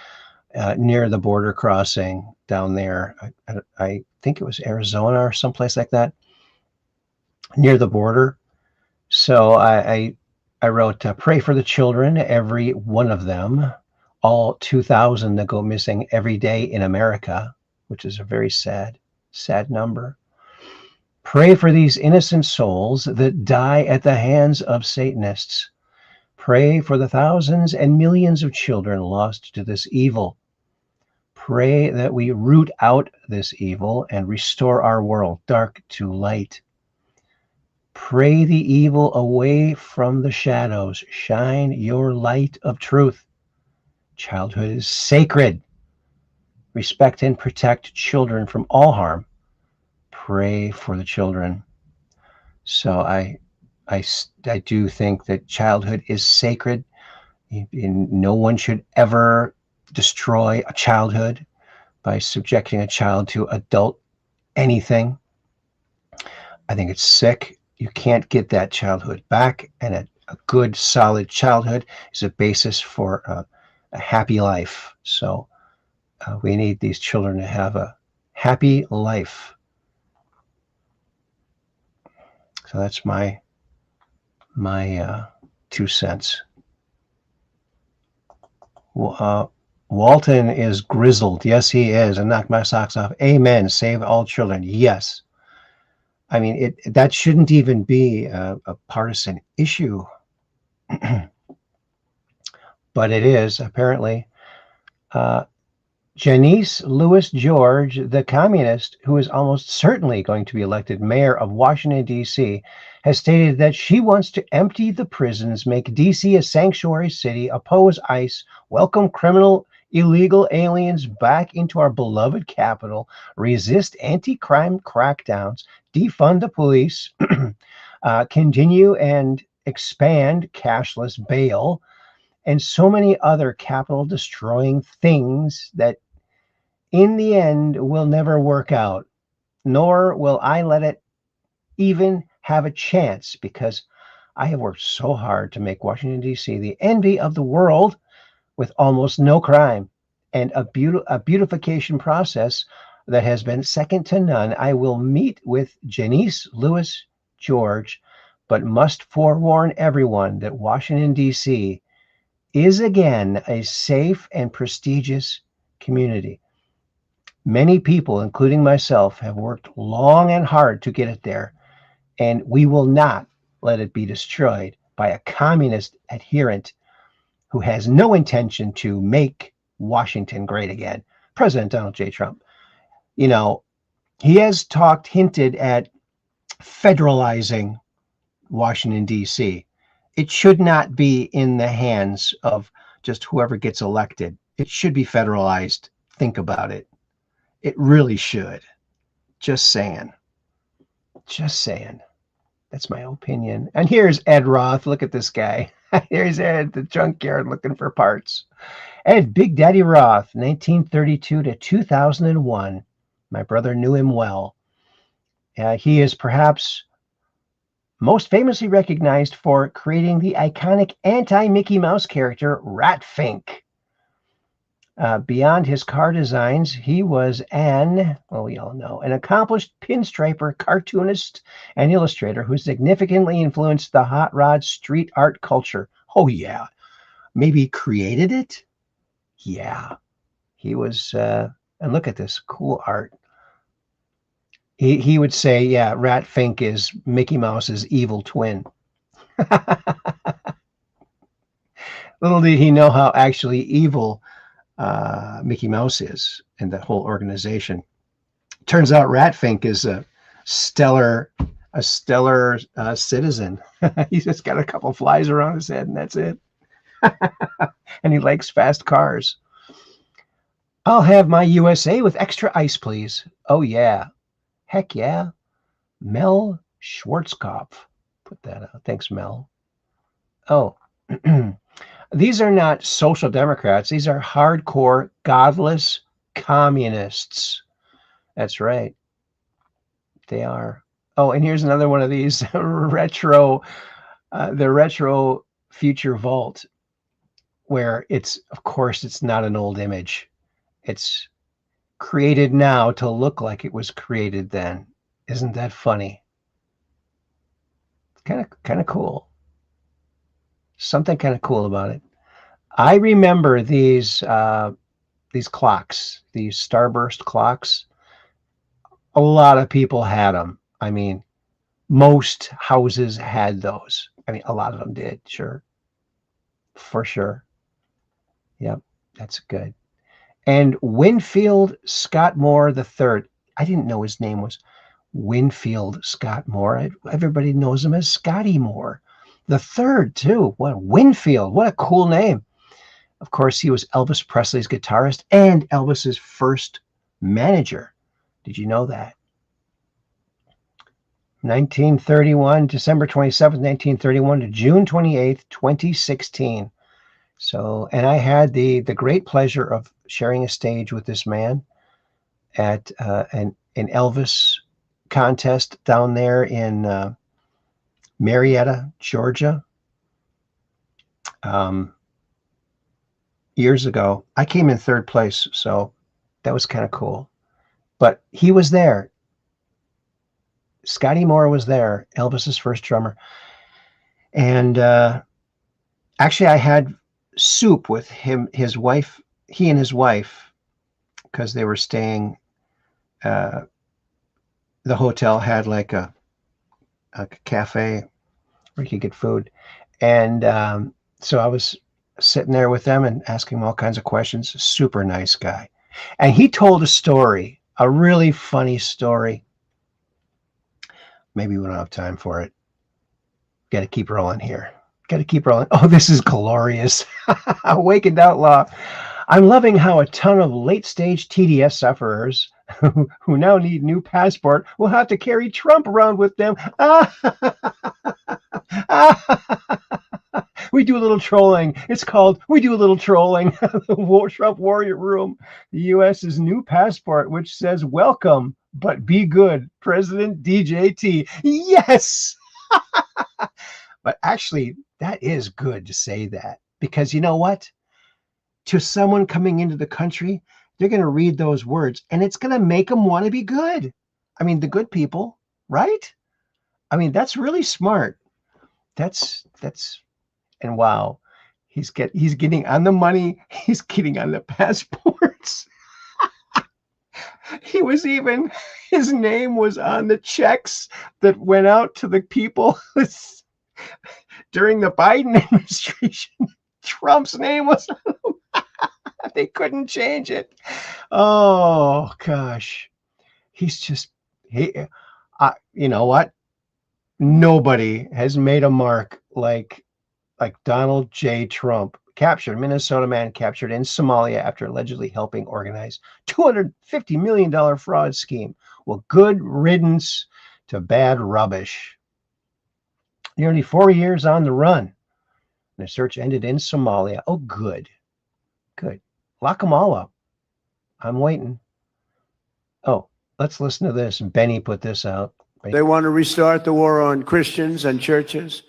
near the border crossing down there. I think it was Arizona or someplace like that, near the border. So I wrote, pray for the children, every one of them, all 2,000 that go missing every day in America, which is a very sad number. Pray for these innocent souls that die at the hands of Satanists. Pray for the thousands and millions of children lost to this evil. Pray that we root out this evil and restore our world, dark to light. Pray the evil away from the shadows. Shine your light of truth. Childhood is sacred. Respect and protect children from all harm. Pray for the children. So I I do think that childhood is sacred. No one should ever destroy a childhood by subjecting a child to adult anything. I think it's sick. You can't get that childhood back, and a good, solid childhood is a basis for a happy life. So we need these children to have a happy life. So that's my 2 cents. Walton is grizzled. Yes, he is. I knocked my socks off. Amen. Save all children. Yes. I mean, that shouldn't even be a partisan issue. But it is, apparently. Janice Lewis George, the communist who is almost certainly going to be elected mayor of Washington, D.C., has stated that she wants to empty the prisons, make D.C. a sanctuary city, oppose ICE, welcome criminal illegal aliens back into our beloved capital, resist anti-crime crackdowns, defund the police, continue and expand cashless bail, and so many other capital-destroying things that in the end will never work out, nor will I let it even have a chance, because I have worked so hard to make Washington, D.C. the envy of the world with almost no crime and a beautification process that has been second to none. I will meet with Janice Lewis George, but must forewarn everyone that Washington, D.C. is again a safe and prestigious community. Many people, including myself, have worked long and hard to get it there, and we will not let it be destroyed by a communist adherent who has no intention to make Washington great again. President Donald J. Trump. You know, he has hinted at federalizing Washington, D.C. It should not be in the hands of just whoever gets elected. It should be federalized. Think about it. It really should. Just saying. Just saying. That's my opinion. And here's Ed Roth. Look at this guy. Here's Ed at the junkyard looking for parts. Ed Big Daddy Roth, 1932 to 2001. My brother knew him well. He is perhaps most famously recognized for creating the iconic anti-Mickey Mouse character Rat Fink. Beyond his car designs, he was we all know, an accomplished pinstriper, cartoonist, and illustrator who significantly influenced the hot rod street art culture. Oh, yeah. Maybe created it? Yeah. He was, and look at this cool art. He would say, yeah, Rat Fink is Mickey Mouse's evil twin. Little did he know how actually evil Mickey Mouse is and the whole organization. Turns out Rat Fink is a stellar citizen. He's just got a couple flies around his head and that's it. And he likes fast cars. I'll have my USA with extra ice, please. Oh, yeah. Heck yeah. Mel Schwarzkopf. Put that out. Thanks, Mel. Oh, these are not social democrats. These are hardcore, godless communists. That's right. They are. Oh, and here's another one of these the retro future vault, where of course, it's not an old image. It's created now to look like it was created then. Isn't that funny? Kind of cool. Something kind of cool about it. I remember these clocks, these starburst clocks. A lot of people had them. I mean, most houses had those. I mean, a lot of them did, sure. For sure. Yep, that's good. And Winfield Scott Moore III. I didn't know his name was Winfield Scott Moore. Everybody knows him as Scotty Moore. The third, too. What Winfield. What a cool name. Of course, he was Elvis Presley's guitarist and Elvis's first manager. Did you know that? 1931, December 27th, 1931 to June 28th, 2016. So, and I had the great pleasure of sharing a stage with this man at an Elvis contest down there in Marietta, Georgia. Years ago. I came in third place, so that was kind of cool. But he was there. Scotty Moore was there, Elvis's first drummer. And actually, I had soup with him, his wife, he and his wife, because they were staying. The hotel had like a cafe where you could get food. And so I was sitting there with them and asking him all kinds of questions. Super nice guy. And he told a story, a really funny story. Maybe we don't have time for it. Got to keep rolling here. Got to keep rolling. Oh, this is glorious. Awakened Outlaw. I'm loving how a ton of late-stage TDS sufferers who now need new passport will have to carry Trump around with them. We do a little trolling. It's called We Do a Little Trolling. The Trump Warrior Room. The U.S.'s new passport, which says, welcome, but be good, President DJT. Yes! But actually, that is good to say that. Because you know what? To someone coming into the country, they're going to read those words, and it's going to make them want to be good. I mean, the good people, right? I mean, that's really smart. That's and wow, he's getting on the money. He's getting on the passports. His name was on the checks that went out to the people during the Biden administration. Trump's name was on them. They couldn't change it. Oh gosh, you know what? Nobody has made a mark like Donald J. Trump. Captured, Minnesota man captured in Somalia after allegedly helping organize $250 million fraud scheme. Well, good riddance to bad rubbish. Nearly 4 years on the run. The search ended in Somalia. Oh, good. Good. Lock them all up. I'm waiting. Oh, let's listen to this. Benny put this out. They want to restart the war on Christians and churches.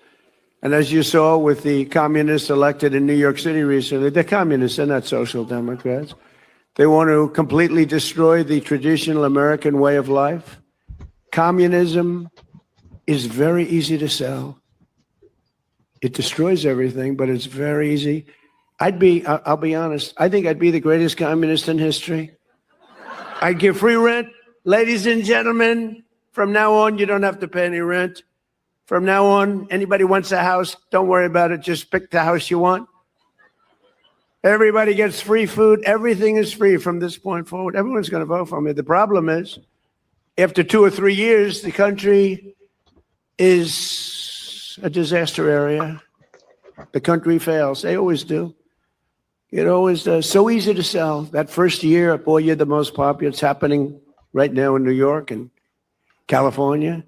And as you saw with the communists elected in New York City recently, they're communists, they're not social democrats. They want to completely destroy the traditional American way of life. Communism is very easy to sell. It destroys everything, but it's very easy. I'll be honest, I think I'd be the greatest communist in history. I'd give free rent. Ladies and gentlemen, from now on, you don't have to pay any rent. From now on, anybody wants a house, don't worry about it. Just pick the house you want. Everybody gets free food. Everything is free from this point forward. Everyone's going to vote for me. The problem is, after 2 or 3 years, the country is a disaster area. The country fails. They always do. It always does. So easy to sell. That first year, boy, you're the most popular. It's happening right now in New York and California.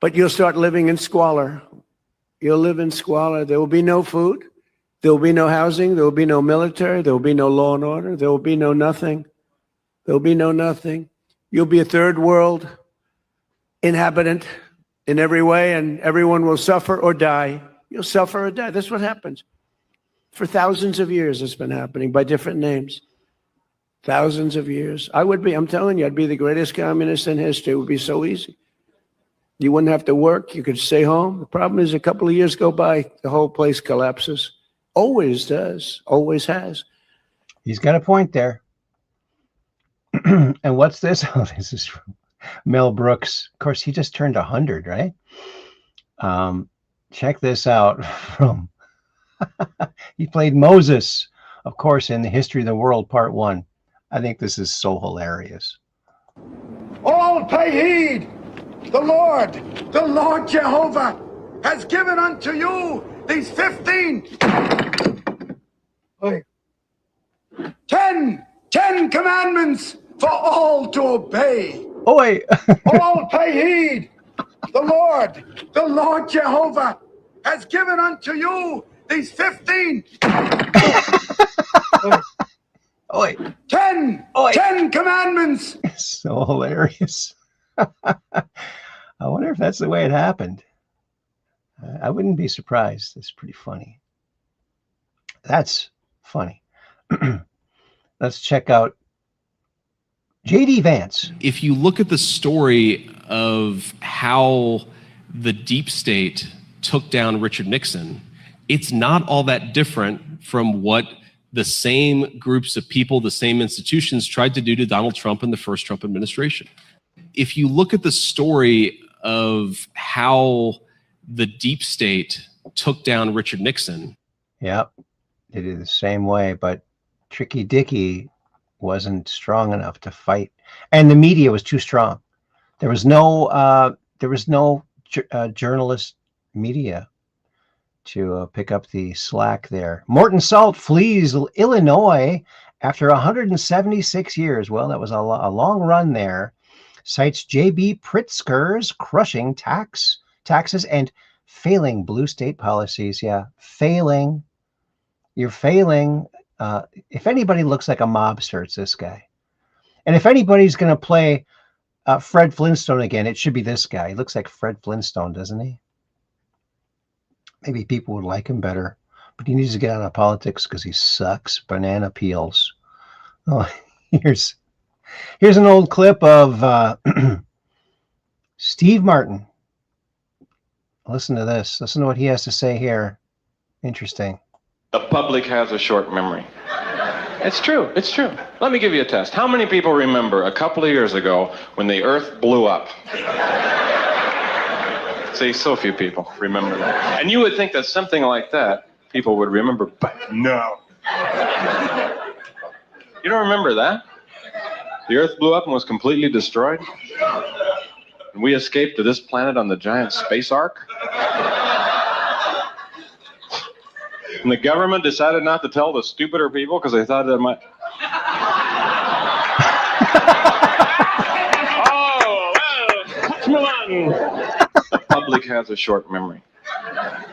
But you'll start living in squalor. You'll live in squalor. There will be no food. There will be no housing. There will be no military. There will be no law and order. There will be no nothing. There will be no nothing. You'll be a third world inhabitant in every way, and everyone will suffer or die. You'll suffer or die. That's what happens. For thousands of years, it's been happening by different names. Thousands of years. I'm telling you, I'd be the greatest communist in history. It would be so easy. You wouldn't have to work. You could stay home. The problem is a couple of years go by, the whole place collapses. Always does. Always has. He's got a point there. And what's this? Oh, this is from Mel Brooks. Of course, he just turned 100, right? Check this out. From he played Moses, of course, in the History of the World Part 1. I think this is so hilarious. All pay heed. The Lord Jehovah, has given unto you these 10 commandments for all to obey. Oh, wait. All pay heed. The Lord Jehovah has given unto you these 15. Oi. 10 commandments. So hilarious. I wonder if that's the way it happened. I wouldn't be surprised. It's pretty funny. That's funny. Let's check out J.D. Vance. If you look at the story of how the deep state took down Richard Nixon, it's not all that different from what the same groups of people, the same institutions tried to do to Donald Trump in the first Trump administration. If you look at the story of how the deep state took down Richard Nixon. Yep, they did the same way, but Tricky Dicky wasn't strong enough to fight, and the media was too strong. There was no journalist media to pick up the slack there. Morton Salt flees Illinois after 176 years. Well, that was a long run there. Cites J.B. Pritzker's crushing taxes and failing blue state policies. Yeah, failing. You're failing. If anybody looks like a mobster, it's this guy. And if anybody's going to play Fred Flintstone again, it should be this guy. He looks like Fred Flintstone, doesn't he? Maybe people would like him better, but he needs to get out of politics because he sucks banana peels. Oh, here's an old clip of Steve Martin. Listen to this. Listen to what he has to say here. Interesting. The public has a short memory. It's true. It's true. Let me give you a test. How many people remember a couple of years ago when the earth blew up? See, so few people remember that. And you would think that something like that, people would remember, but no. You don't remember that? The earth blew up and was completely destroyed? And we escaped to this planet on the giant space ark? And the government decided not to tell the stupider people because they thought that might... Oh, well, come on. The public has a short memory.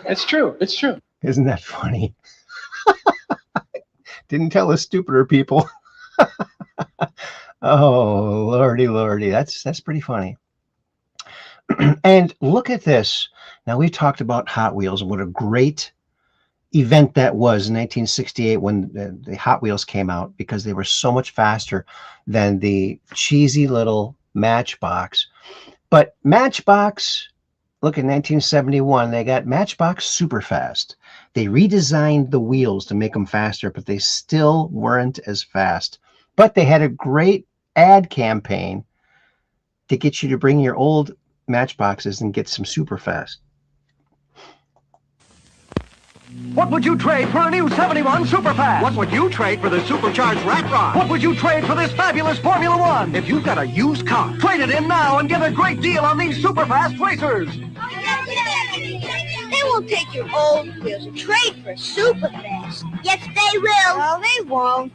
It's true. It's true. Isn't that funny? Didn't tell the stupider people. Oh, lordy. That's pretty funny. And look at this. Now, we talked about Hot Wheels and what a great event that was in 1968 when the Hot Wheels came out, because they were so much faster than the cheesy little Matchbox. But Matchbox, look, in 1971, they got Matchbox super fast. They redesigned the wheels to make them faster, but they still weren't as fast. But they had a great ad campaign to get you to bring your old Matchboxes and get some super fast. What would you trade for a new 71 Superfast? What would you trade for the supercharged Rat Rod? What would you trade for this fabulous Formula One? If you've got a used car, trade it in now and get a great deal on these Superfast racers. They won't take your old wheels and trade for Superfast. Yes, they will. No, they won't.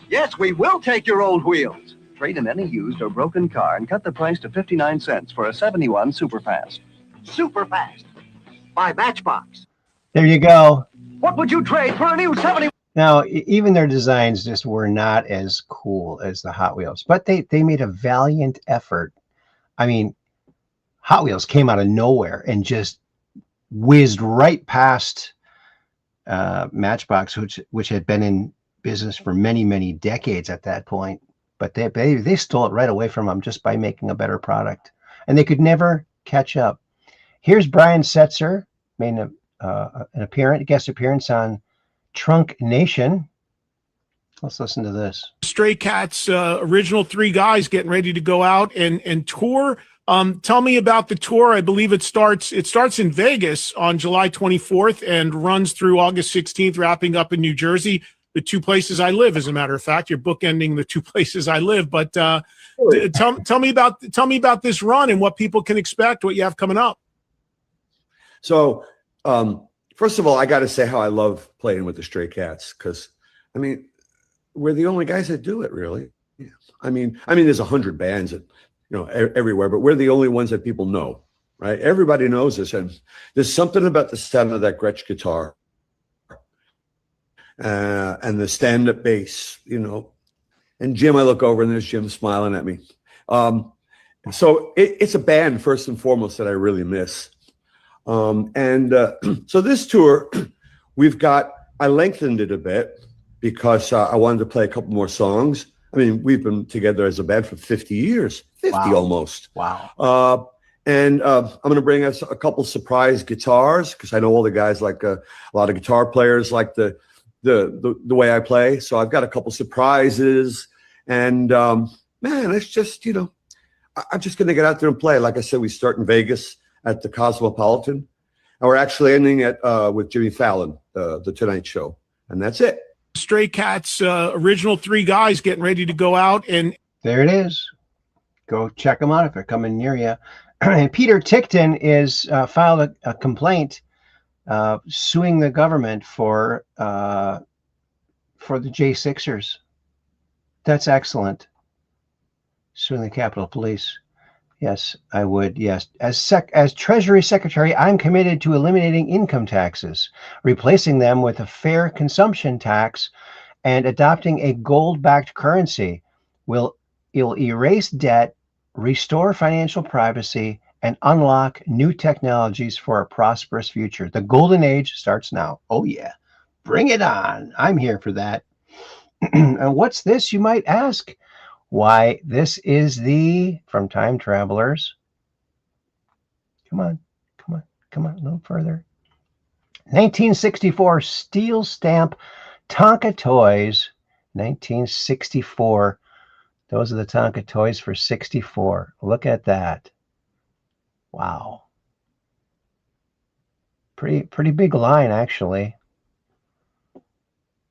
Yes, we will take your old wheels. Trade in any used or broken car and cut the price to 59 cents for a 71 Superfast. Superfast. By Matchbox. There you go. What would you trade for a new 71? Now, even their designs just were not as cool as the Hot Wheels, but they made a valiant effort. I mean, Hot Wheels came out of nowhere and just whizzed right past Matchbox, which had been in business for many decades at that point. But they stole it right away from them just by making a better product, and they could never catch up. Here's Brian Setzer, made an guest appearance on Trunk Nation. Let's listen to this. Stray Cats, original three guys getting ready to go out and tour. Tell me about the tour. I believe it starts in Vegas on July 24th and runs through August 16th, wrapping up in New Jersey, the two places I live. As a matter of fact, you're bookending the two places I live. But tell me about this run and what people can expect, what you have coming up. So, first of all, I got to say how I love playing with the Stray Cats, because, I mean, we're the only guys that do it, really. Yeah. I mean, there's 100 bands that, everywhere, but we're the only ones that people know. right? Everybody knows this. And there's something about the sound of that Gretsch guitar and the stand-up bass, you know. And Jim, I look over and there's Jim smiling at me. So it's a band, first and foremost, that I really miss. So this tour, I lengthened it a bit because I wanted to play a couple more songs. I mean, we've been together as a band for 50 years, 50 almost. Wow. I'm going to bring us a couple surprise guitars because I know all the guys like a lot of guitar players like the way I play. So I've got a couple surprises, and man, it's just, you know, I'm just going to get out there and play. Like I said, we start in Vegas at the Cosmopolitan, and we're actually ending at with Jimmy Fallon, the Tonight Show, and that's it. Stray Cats, original 3 guys getting ready to go out, and there it is. Go check them out if they're coming near you. And Peter Tickton is filed a complaint suing the government for the J6ers. That's excellent. Suing the Capitol Police. Yes, I would. Yes. As Treasury Secretary, I'm committed to eliminating income taxes, replacing them with a fair consumption tax, and adopting a gold-backed currency. It'll erase debt, restore financial privacy, and unlock new technologies for a prosperous future. The golden age starts now. Oh, yeah. Bring it on. I'm here for that. And what's this, you might ask? Why, this is from Time Travelers. Come on, a little further. 1964 steel stamp Tonka toys. 1964. Those are the Tonka toys for 64. Look at that. Wow. Pretty big line, actually.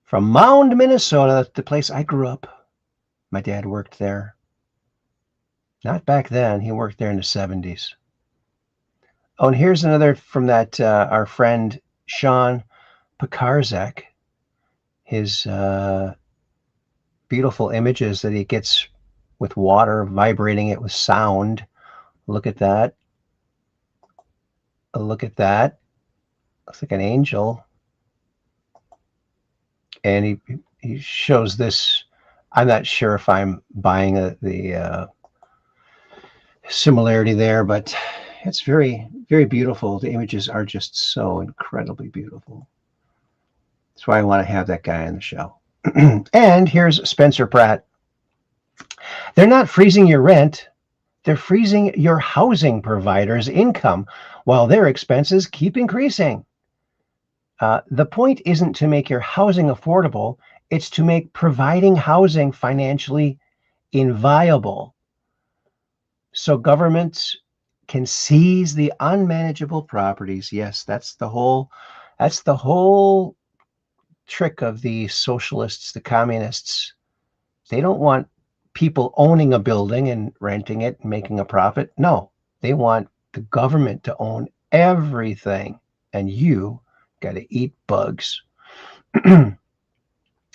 From Mound, Minnesota, the place I grew up. My dad worked there. Not back then. He worked there in the 70s. Oh, and here's another from that our friend Sean Pekarzek. His beautiful images that he gets with water, vibrating it with sound. Look at that. Look at that. Looks like an angel. And he shows this. I'm not sure if I'm buying the similarity there, but it's very, very beautiful. The images are just so incredibly beautiful. That's why I want to have that guy on the show. And here's Spencer Pratt. They're not freezing your rent. They're freezing your housing provider's income while their expenses keep increasing. The point isn't to make your housing affordable. It's to make providing housing financially inviable. So governments can seize the unmanageable properties. Yes, that's the whole trick of the socialists, the communists. They don't want people owning a building and renting it and making a profit. No, they want the government to own everything, and you got to eat bugs.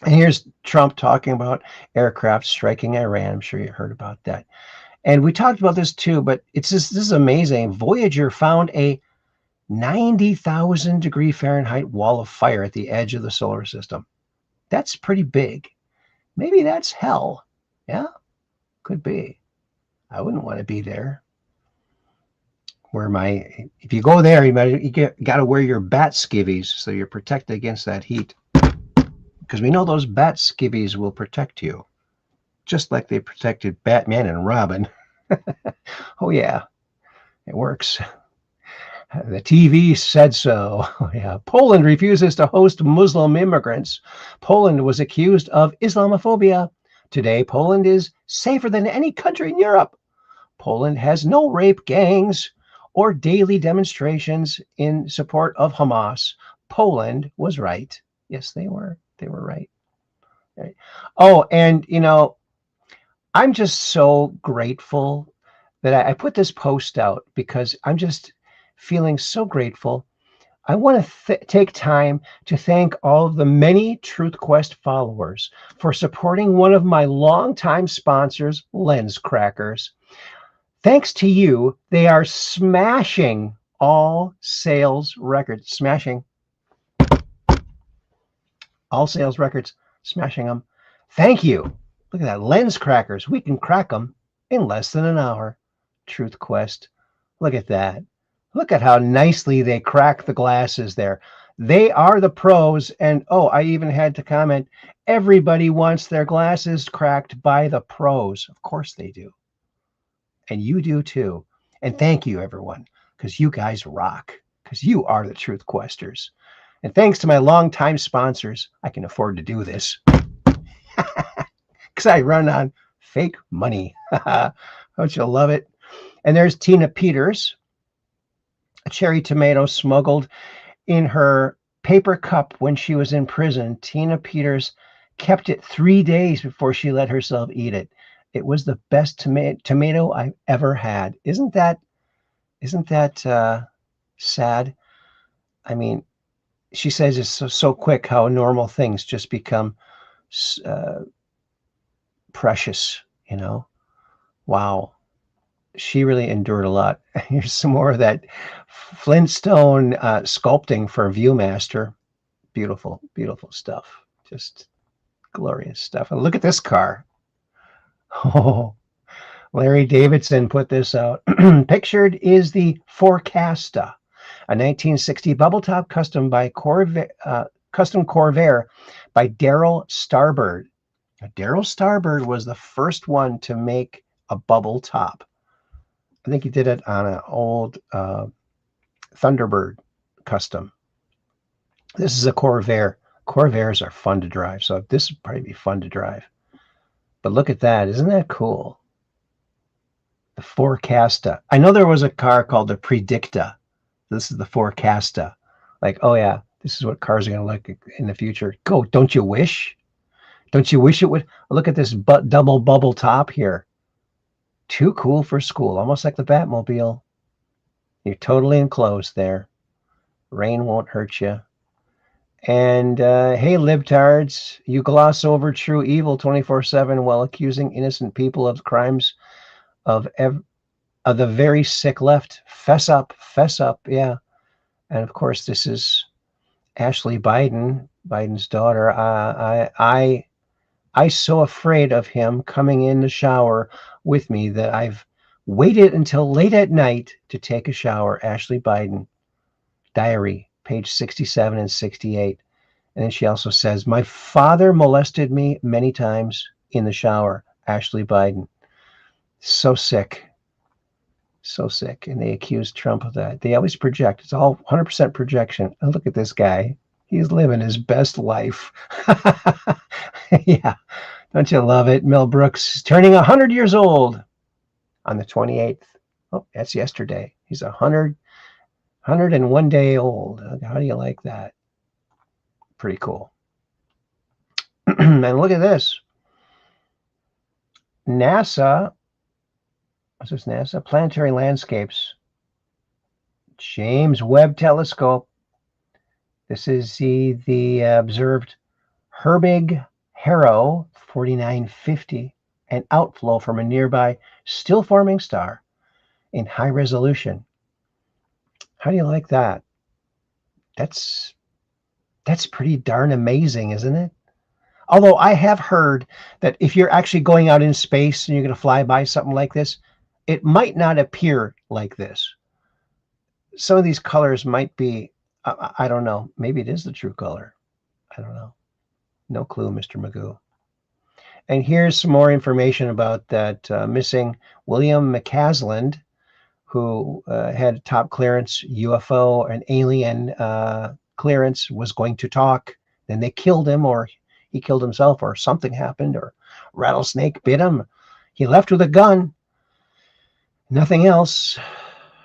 And here's Trump talking about aircraft striking Iran. I'm sure you heard about that. And we talked about this too, but this is amazing. Voyager found a 90,000 degree Fahrenheit wall of fire at the edge of the solar system. That's pretty big. Maybe that's hell. Yeah, could be. I wouldn't want to be there. If you go there, you got to wear your bat skivvies so you're protected against that heat. Because we know those bat skivvies will protect you, just like they protected Batman and Robin. Oh, yeah, it works. The TV said so. Oh, yeah. Poland refuses to host Muslim immigrants. Poland was accused of Islamophobia. Today, Poland is safer than any country in Europe. Poland has no rape gangs or daily demonstrations in support of Hamas. Poland was right. Yes, they were. They were right. Right. Oh, and, I'm just so grateful that I put this post out because I'm just feeling so grateful. I want to take time to thank all of the many Truth Quest followers for supporting one of my longtime sponsors, Lens Crackers. Thanks to you, they are smashing all sales records. Smashing all sales records. Smashing them. Thank you. Look at that. Lens crackers. We can crack them in less than an hour. Truth Quest. Look at that. Look at how nicely they crack the glasses there. They are the pros. And oh, I even had to comment, everybody wants their glasses cracked by the pros. Of course they do. And you do too. And thank you, everyone, because you guys rock, because you are the Truth Questers. And thanks to my longtime sponsors, I can afford to do this. Because I run on fake money. Don't you love it? And there's Tina Peters, a cherry tomato smuggled in her paper cup when she was in prison. Tina Peters kept it 3 days before she let herself eat it. It was the best tomato I've ever had. Isn't that sad? I mean, she says it's so quick how normal things just become precious, you know? Wow. She really endured a lot. Here's some more of that Flintstone sculpting for Viewmaster. Beautiful, beautiful stuff. Just glorious stuff. And look at this car. Oh, Larry Davidson put this out. Pictured is the Forecasta, a 1960 bubble top custom Corvair by Darryl Starbird. Darryl Starbird was the first one to make a bubble top. I think he did it on an old Thunderbird custom. This is a Corvair. Corvairs are fun to drive, so this would probably be fun to drive. But look at that. Isn't that cool? The Forecasta. I know there was a car called the Predicta. This is the Forecasta. Like, oh yeah, this is what cars are going to look in the future. Go, don't you wish? Don't you wish it would? Look at this double bubble top here. Too cool for school. Almost like the Batmobile. You're totally enclosed there. Rain won't hurt you. And hey, libtards, you gloss over true evil 24/7 while accusing innocent people of crimes of the very sick left. Fess up, yeah. And of course, this is Ashley Biden, Biden's daughter. I so afraid of him coming in the shower with me that I've waited until late at night to take a shower. Ashley Biden, diary, page 67 and 68. And then she also says, my father molested me many times in the shower. Ashley Biden. So sick. So sick. And they accuse Trump of that. They always project. It's all 100% projection. And look at this guy. He's living his best life. Yeah. Don't you love it? Mel Brooks is turning 100 years old on the 28th. Oh, that's yesterday. He's 101 day old. How do you like that? Pretty cool. And look at this. NASA, what's this NASA? Planetary Landscapes. James Webb Telescope. This is the observed Herbig Haro 4950, an outflow from a nearby still forming star in high resolution. How do you like that? That's pretty darn amazing, isn't it? Although I have heard that if you're actually going out in space and you're going to fly by something like this, it might not appear like this. Some of these colors might be, I don't know. Maybe it is the true color. I don't know. No clue, Mr. Magoo. And here's some more information about that missing William McCasland, who had top clearance, UFO and alien clearance, was going to talk. Then they killed him, or he killed himself, or something happened, or rattlesnake bit him. He left with a gun. Nothing else,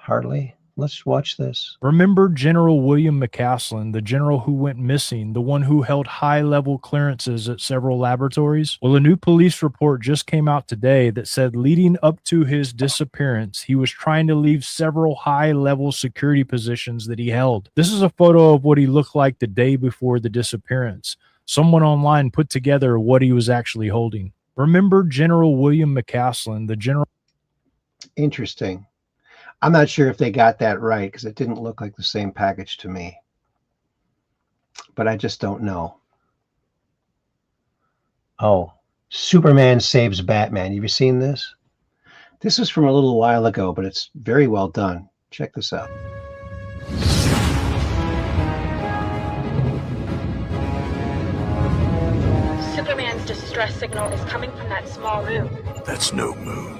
hardly. Let's watch this. Remember General William McCaslin, the general who went missing, the one who held high-level clearances at several laboratories? Well, a new police report just came out today that said leading up to his disappearance, he was trying to leave several high-level security positions that he held. This is a photo of what he looked like the day before the disappearance. Someone online put together what he was actually holding. Remember General William McCaslin, the general... Interesting. I'm not sure if they got that right because it didn't look like the same package to me. But I just don't know. Oh, Superman saves Batman. You ever seen this? This is from a little while ago, but it's very well done. Check this out. Superman's distress signal is coming from that small room. That's no moon.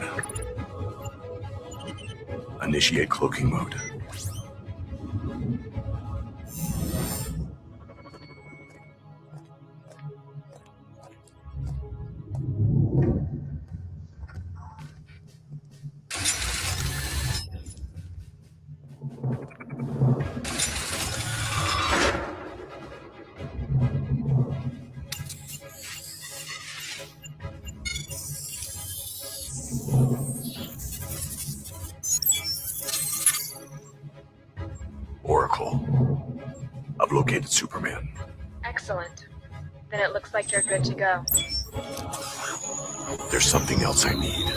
Initiate cloaking mode. Oracle, I've located Superman. Excellent. Then it looks like you're good to go. There's something else I need.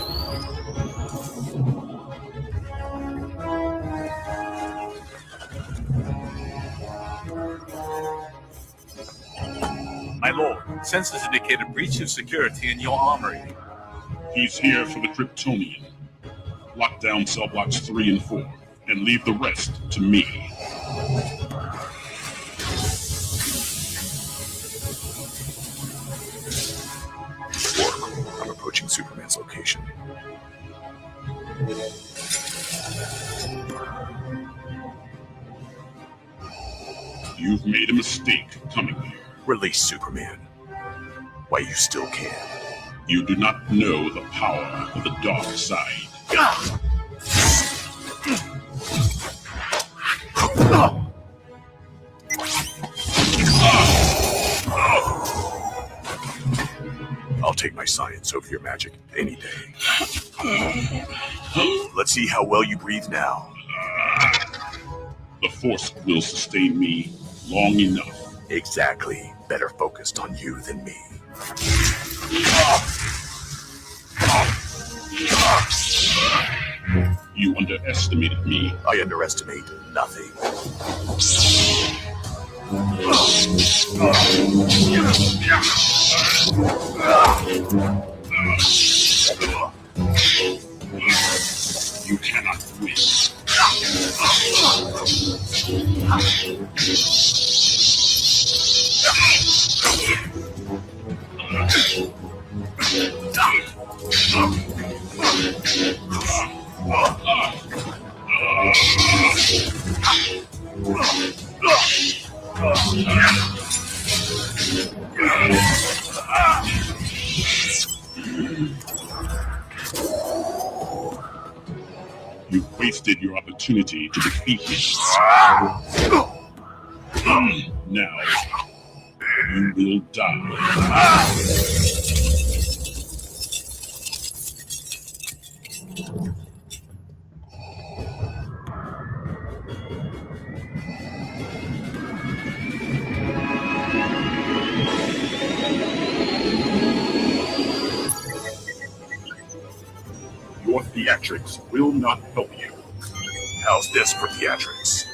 My lord, sensors indicate a breach of security in your armory. He's here for the Kryptonian. Lock down cell blocks 3 and 4, and leave the rest to me. Oracle, I'm approaching Superman's location. You've made a mistake coming here. Release Superman. Why you still can. You do not know the power of the dark side. I'll take my science over your magic any day. Let's see how well you breathe now. The Force will sustain me long enough. Exactly. Better focused on you than me. You underestimated me. I underestimate nothing. You cannot win. You wasted your opportunity to defeat me. Now, you will die. Your theatrics will not help you. How's this for theatrics?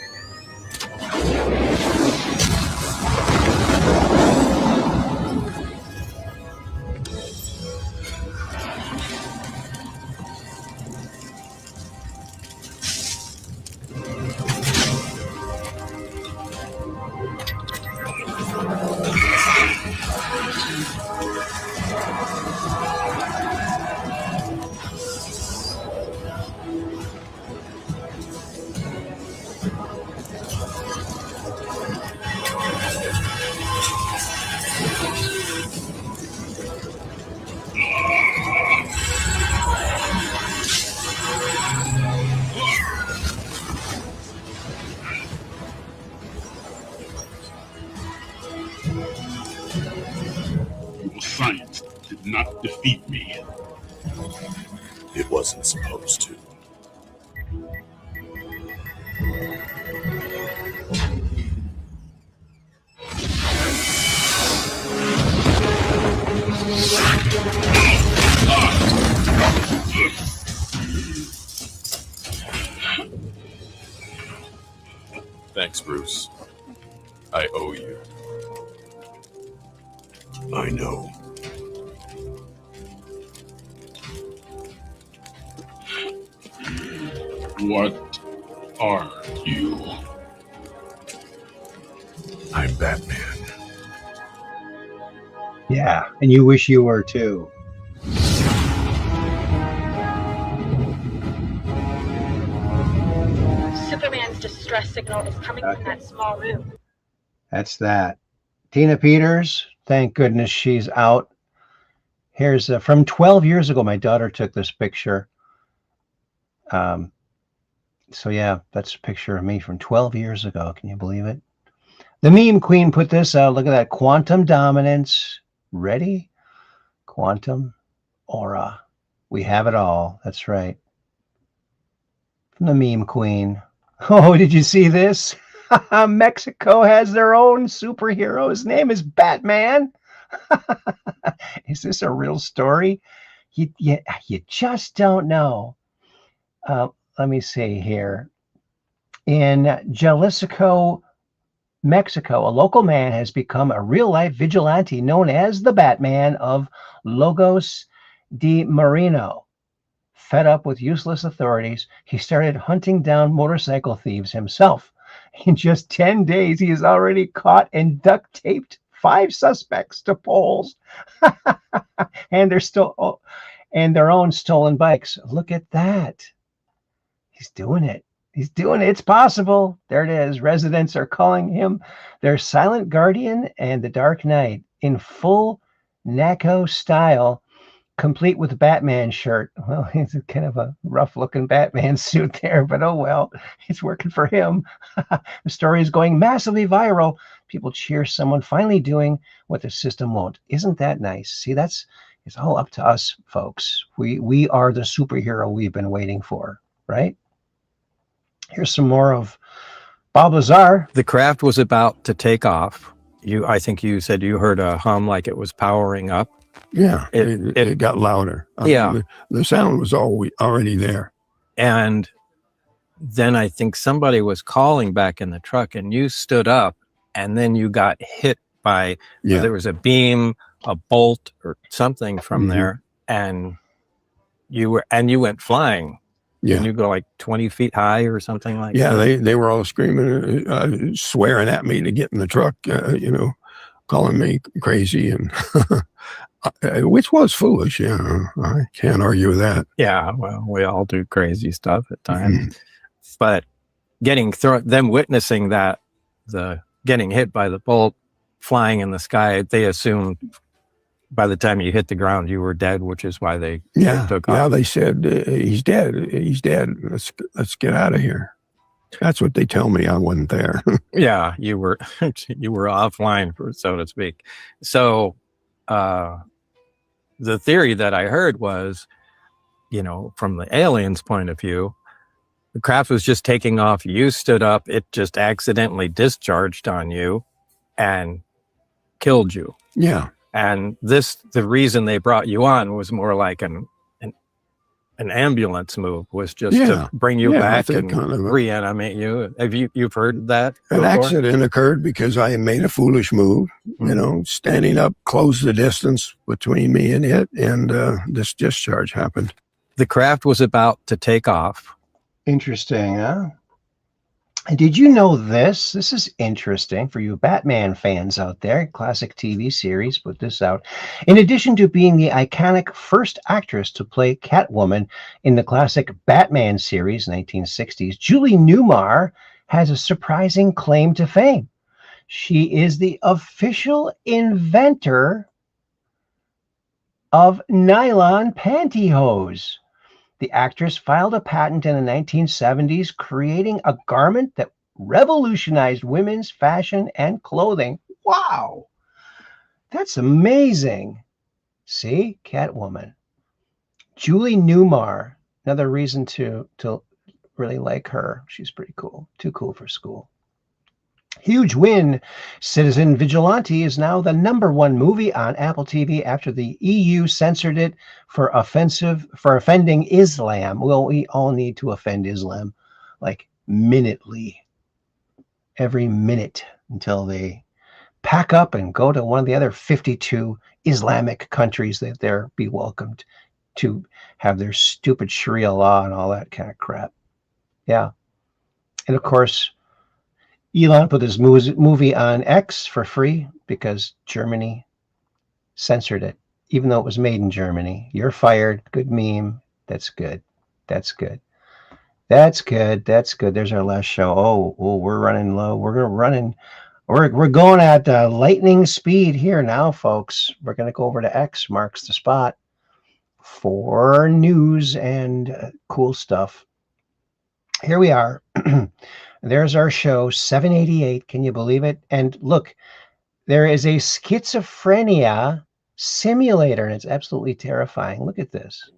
Your science did not defeat me. It wasn't supposed to. Bruce. I owe you. I know. What are you? I'm Batman. Yeah, and you wish you were too. Superman's distress signal is coming from that small room. That's that. Tina Peters, thank goodness she's out. Here's from 12 years ago. My daughter took this picture. So yeah, that's a picture of me from 12 years ago. Can you believe it? The meme queen put this out. Look at that. Quantum dominance. Ready? Quantum aura. We have it all. That's right. From the meme queen. Oh, did you see this? Mexico has their own superhero. His name is Batman. Is this a real story? You just don't know. Let me see here. In Jalisco, Mexico, a local man has become a real-life vigilante known as the Batman of Lagos de Moreno. Fed up with useless authorities, he started hunting down motorcycle thieves himself. In just 10 days, he has already caught and duct-taped 5 suspects to poles and their own stolen bikes. Look at that. He's doing it. He's doing it. It's possible. There it is. Residents are calling him their silent guardian and the Dark Knight in full Naco style, complete with a Batman shirt. Well, it's kind of a rough-looking Batman suit there, but oh well, it's working for him. The story is going massively viral. People cheer someone finally doing what the system won't. Isn't that nice? See, it's all up to us, folks. We are the superhero we've been waiting for, right? Here's some more of Bob Lazar. The craft was about to take off. I think you said you heard a hum like it was powering up. Yeah, it got louder. Yeah. The sound was already there. And then I think somebody was calling back in the truck and you stood up and then you got hit by, there was a beam, a bolt or something from there. And you went flying. Yeah. And you go like 20 feet high or something like that. Yeah, they were all screaming, swearing at me to get in the truck, calling me crazy, and which was foolish. Yeah, I can't argue with that. Yeah, well, we all do crazy stuff at times. But them witnessing that, the getting hit by the bolt, flying in the sky, they assumed by the time you hit the ground, you were dead, which is why they took off. Yeah, they said, he's dead. He's dead. Let's get out of here. That's what they tell me. I wasn't there. Yeah, you were offline, so to speak. So the theory that I heard was, from the aliens' point of view, the craft was just taking off. You stood up. It just accidentally discharged on you and killed you. Yeah. And the reason they brought you on was more like an ambulance move, was just to bring you back and reanimate you. Have you've heard that before? An accident occurred because I made a foolish move, standing up closed the distance between me and it, and this discharge happened. The craft was about to take off. Interesting, huh? Did you know this? This is interesting for you Batman fans out there. Classic TV series put this out. In addition to being the iconic first actress to play Catwoman in the classic Batman series, 1960s, Julie Newmar has a surprising claim to fame. She is the official inventor of nylon pantyhose. The actress filed a patent in the 1970s, creating a garment that revolutionized women's fashion and clothing. Wow, that's amazing. See, Catwoman. Julie Newmar, another reason to really like her. She's pretty cool. Too cool for school. Huge win. Citizen Vigilante is now the #1 movie on Apple TV after the EU censored it for offending Islam. Well, we all need to offend Islam, like minutely. every minute until they pack up and go to one of the other 52 Islamic countries that they're be welcomed to have their stupid Sharia law and all that kind of crap. Yeah. And of course, Elon put this movie on X for free because Germany censored it, even though it was made in Germany. You're fired. Good meme. That's good. That's good. That's good. That's good. There's our last show. Oh, we're running low. We're going at lightning speed here now, folks. We're going to go over to X, marks the spot, for news and cool stuff. Here we are. There's our show, 788. Can you believe it? And look, there is a schizophrenia simulator, and it's absolutely terrifying. Look at this.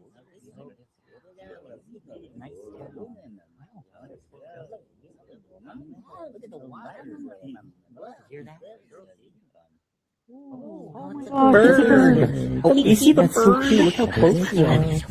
Oh my God, it's a bird. Oh, you see the bird? So cute. Look how close he is.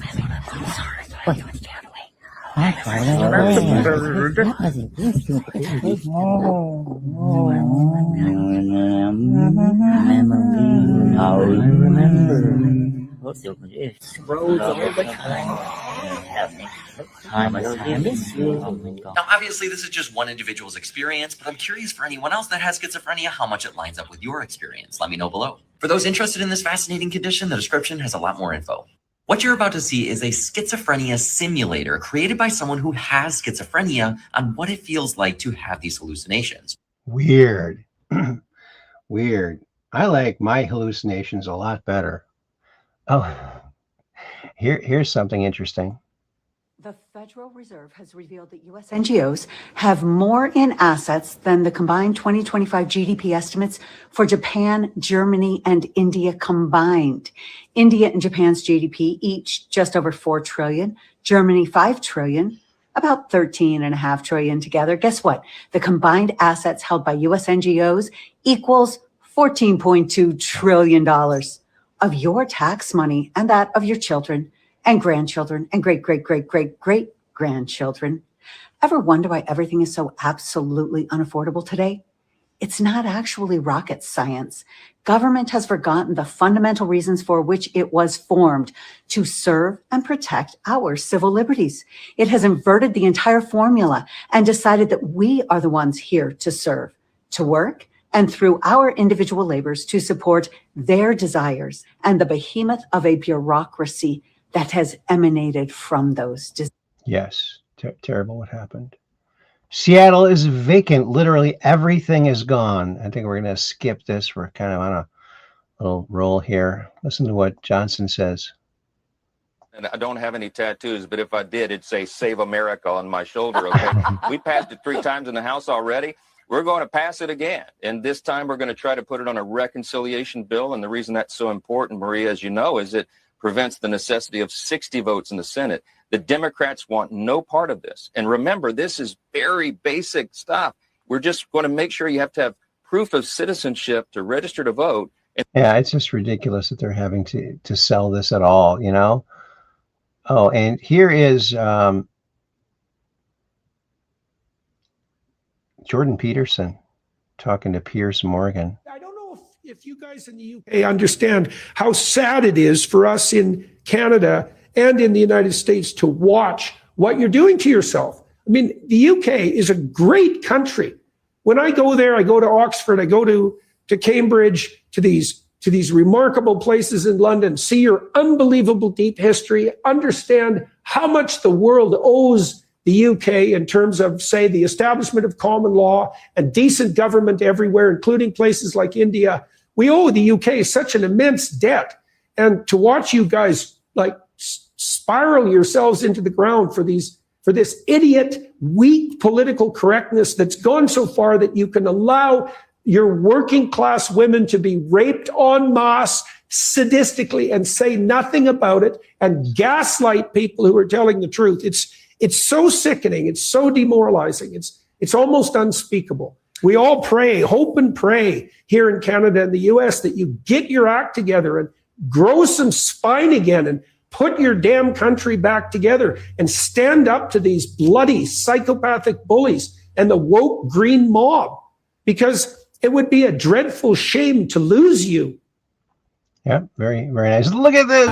Now, obviously, this is just one individual's experience, but I'm curious for anyone else that has schizophrenia, how much it lines up with your experience. Let me know below. For those interested in this fascinating condition, the description has a lot more info. What you're about to see is a schizophrenia simulator created by someone who has schizophrenia on what it feels like to have these hallucinations. Weird. Weird. I like my hallucinations a lot better. Oh, here's something interesting. The Federal Reserve has revealed that U.S. NGOs have more in assets than the combined 2025 GDP estimates for Japan, Germany, and India combined. India and Japan's GDP each just over 4 trillion, Germany 5 trillion, about 13.5 trillion together. Guess what? The combined assets held by U.S. NGOs equals $14.2 trillion of your tax money and that of your children and grandchildren and great-great-great-great-great-grandchildren. Ever wonder why everything is so absolutely unaffordable today? It's not actually rocket science. Government has forgotten the fundamental reasons for which it was formed: to serve and protect our civil liberties. It has inverted the entire formula and decided that we are the ones here to serve, to work, and through our individual labors to support their desires and the behemoth of a bureaucracy that has emanated from those desires. Yes, terrible what happened. Seattle is vacant. Literally everything is gone. I think we're going to skip this. We're kind of on a little roll here. Listen to what Johnson says. And I don't have any tattoos, but if I did, it'd say Save America on my shoulder, okay? We passed it 3 times in the House already. We're going to pass it again. And this time we're going to try to put it on a reconciliation bill. And the reason that's so important, Maria, as you know, is it prevents the necessity of 60 votes in the Senate. The Democrats want no part of this. And remember, this is very basic stuff. We're just going to make sure you have to have proof of citizenship to register to vote. Yeah, it's just ridiculous that they're having to sell this at all, you know? Oh, and here is Jordan Peterson talking to Piers Morgan. I don't know if you guys in the UK understand how sad it is for us in Canada and in the United States to watch what you're doing to yourself. I mean, the UK is a great country. When I go there, I go to Oxford, I go to Cambridge, to these remarkable places in London, see your unbelievable deep history, understand how much the world owes the UK in terms of, say, the establishment of common law and decent government everywhere, including places like India. We owe the UK such an immense debt. And to watch you guys like spiral yourselves into the ground for this idiot, weak political correctness that's gone so far that you can allow your working class women to be raped en masse sadistically and say nothing about it and gaslight people who are telling the truth. It's so sickening. It's so demoralizing. It's almost unspeakable. We all pray, hope and pray here in Canada and the US that you get your act together and grow some spine again and put your damn country back together and stand up to these bloody psychopathic bullies and the woke green mob, because it would be a dreadful shame to lose you. Yeah, very, very nice. Look at this.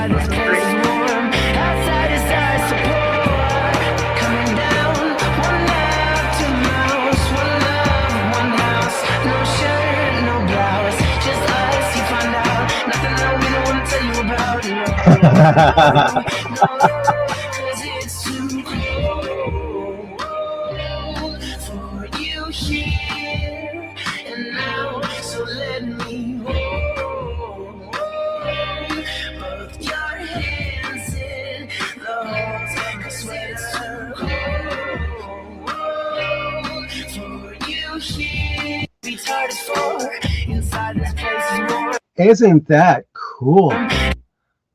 Isn't that cool?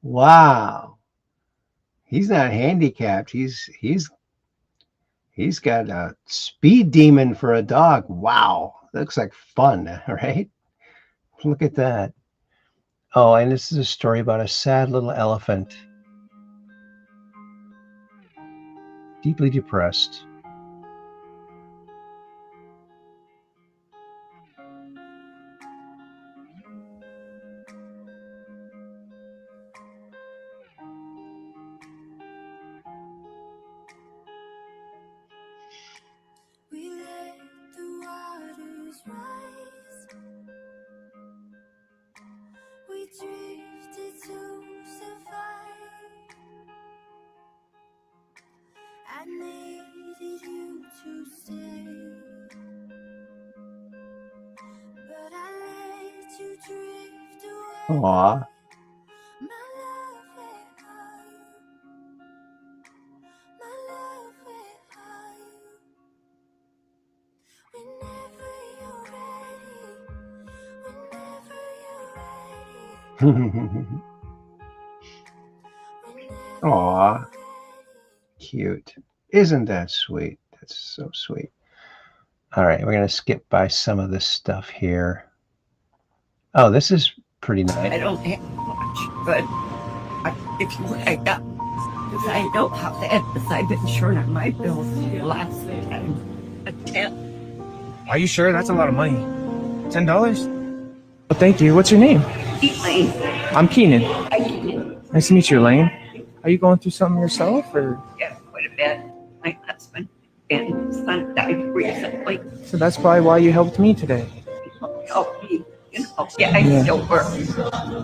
Wow. He's not handicapped. He's got a speed demon for a dog. Wow. Looks like fun, right? Look at that. Oh, and this is a story about a sad little elephant. Deeply depressed. I needed you to stay, but I let you drift away. Aw. Aw. Cute. Isn't that sweet? That's so sweet. All right, we're going to skip by some of this stuff here. Oh, this is pretty nice. I don't have much, but if you look at that, because I know how that is. I've been short on my bills last time. A 10. Are you sure? That's a lot of money. $10? Well, thank you. What's your name? Elaine. I'm Keenan. Hi, Keenan. Nice to meet you, Elaine. Are you going through something yourself, or? Yeah, quite a bit. My husband and son died recently. So that's probably why you helped me today. Help me, you know. Yeah, I still work.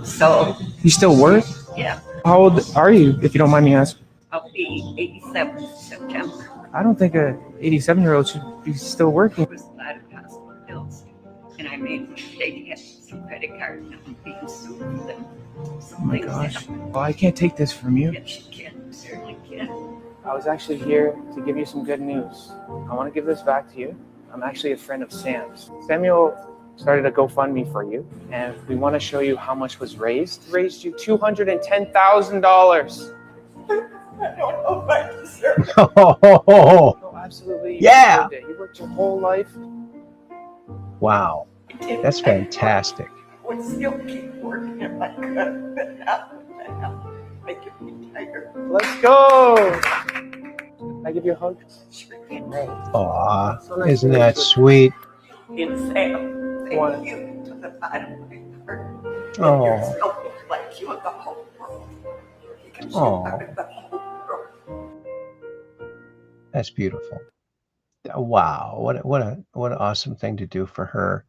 So. You still work? Yeah. How old are you, if you don't mind me asking? I'll be 87 in September. I don't think a 87-year-old should be still working. There was a lot of hospital bills, and I made a mistake. Had some credit card, and I'm being sued for them. Oh my gosh. Well, I can't take this from you. Yes, you can. You certainly can. I was actually here to give you some good news. I want to give this back to you. I'm actually a friend of Sam's. Samuel started a GoFundMe for you, and we want to show you how much was raised. Raised you $210,000. I don't know if I deserve it. No, absolutely. Yeah. You worked your whole life. Wow. That's fantastic. I would still keep working if I could, but now I can be tired. Let's go. Can I give you a hug? Sure can. Aw, isn't that sweet? And Sam, thank you to the bottom of my heart. Oh. There's nobody like you in the whole world. Because you are the whole world. That's beautiful. Wow, what an awesome thing to do for her.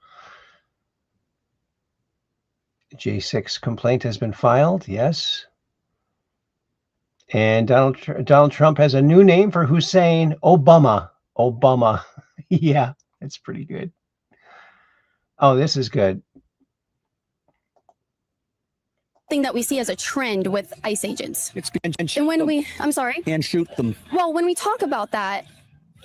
J6 complaint has been filed. Yes. And Donald Trump has a new name for Hussein. Obama. Yeah, that's pretty good. Oh, this is good. Thing that we see as a trend with ICE agents. And when I'm sorry. And shoot them. Well, when we talk about that,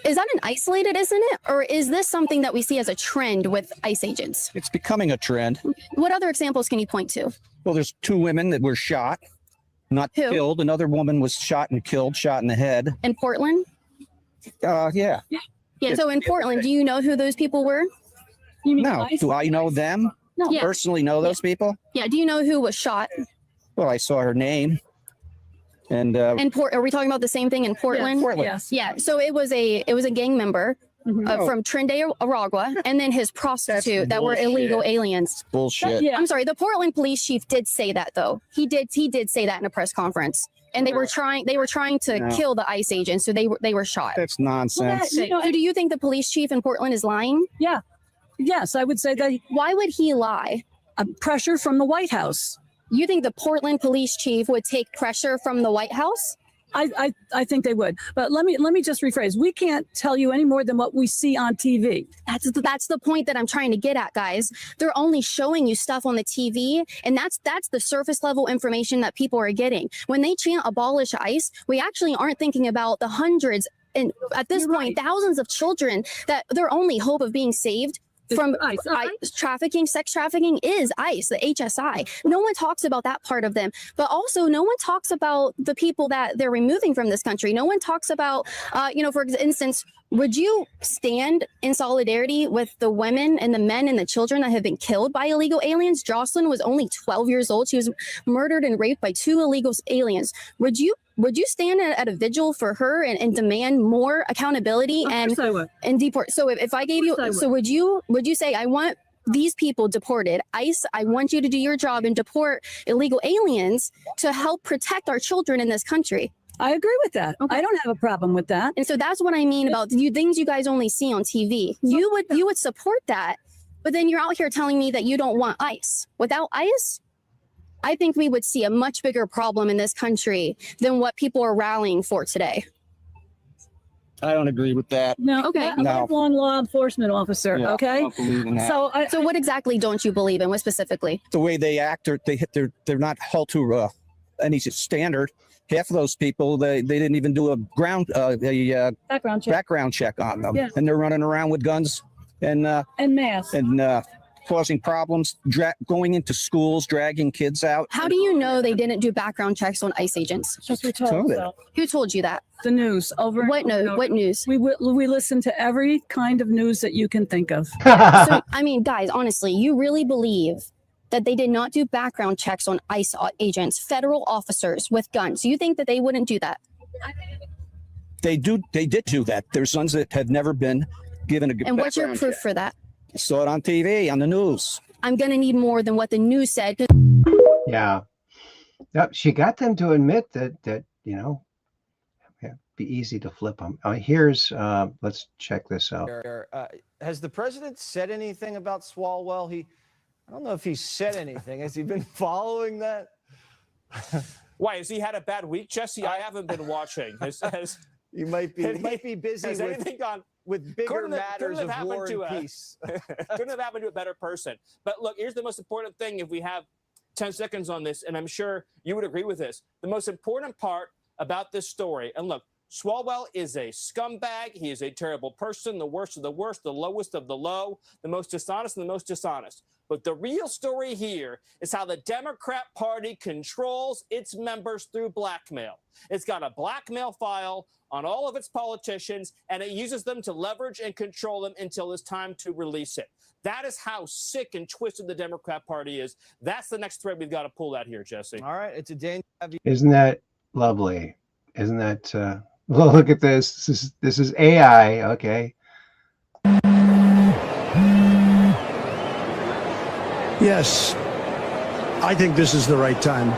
is that an isolated, isn't it? Or is this something that we see as a trend with ICE agents? It's becoming a trend. What other examples can you point to? Well, there's 2 women that were shot, not Who? killed. Another woman was shot and killed, shot in the head. In Portland? Yeah. Yeah, so in Portland, do you know who those people were? No. Do I know them? No. Yeah. Personally know those people? Yeah, do you know who was shot? Well, I saw her name. And are we talking about the same thing in Portland? Portland. Yes. Yeah. So it was a gang member from Trinidad, Aragua, and then his prostitute that were illegal aliens. Bullshit. I'm sorry. The Portland police chief did say that, though. He did say that in a press conference. And they were trying to kill the ICE agents, so they were shot. That's nonsense. So do you think the police chief in Portland is lying? Yeah. Yes, I would say that. Why would he lie? Pressure from the White House. You think the Portland police chief would take pressure from the White House? I think they would. But let me just rephrase. We can't tell you any more than what we see on TV. That's the point that I'm trying to get at, guys. They're only showing you stuff on the TV, and that's the surface level information that people are getting. When they chant abolish ICE, we actually aren't thinking about the hundreds and at this point thousands of children that their only hope of being saved from trafficking, sex trafficking is ICE, the HSI. No one talks about that part of them, but also no one talks about the people that they're removing from this country. No one talks about, for instance, would you stand in solidarity with the women and the men and the children that have been killed by illegal aliens? Jocelyn was only 12 years old. She was murdered and raped by 2 illegal aliens. Would you stand at a vigil for her and demand more accountability and deport? So if I gave you, so would you say, I want these people deported? ICE, I want you to do your job and deport illegal aliens to help protect our children in this country. I agree with that. Okay. I don't have a problem with that. And so that's what I mean about things you guys only see on TV. You would support that, but then you're out here telling me that you don't want ICE. Without ICE, I think we would see a much bigger problem in this country than what people are rallying for today. I don't agree with that. No, okay. I'm a lifelong law enforcement officer. Yeah, okay. I don't believe in that. So what exactly don't you believe in? What specifically? The way they act, or they're not held to any standard. Half of those people, they didn't even do a background check on them, and they're running around with guns and masks and causing problems, going into schools, dragging kids out. How do you know they didn't do background checks on ICE agents? Because we told them. Who told you that? The news. What news? We listen to every kind of news that you can think of. So, I mean, guys, honestly, you really believe that they did not do background checks on ICE agents, federal officers with guns? You think that they wouldn't do that? They did do that. There's sons that have never been given a good And what's your background proof check. for that? I saw it on TV, on the news. I'm going to need more than what the news said. Yeah. Yep. She got them to admit that it'd be easy to flip them. Here's, let's check this out. Has the president said anything about Swalwell? I don't know if he said anything. Has he been following that? Why, has he had a bad week, Jesse? I haven't been watching. He might be busy has anything gone with bigger matters of war and peace. Couldn't have happened to a better person. But look, here's the most important thing. If we have 10 seconds on this, and I'm sure you would agree with this, the most important part about this story, and look, Swalwell is a scumbag. He is a terrible person, the worst of the worst, the lowest of the low, the most dishonest and the most dishonest. But the real story here is how the Democrat Party controls its members through blackmail. It's got a blackmail file on all of its politicians, and it uses them to leverage and control them until it's time to release it. That is how sick and twisted the Democrat Party is. That's the next thread we've got to pull out here, Jesse. All right, it's a danger. Isn't that lovely? Isn't that? Look at this. This is AI. Okay. Yes, I think this is the right time.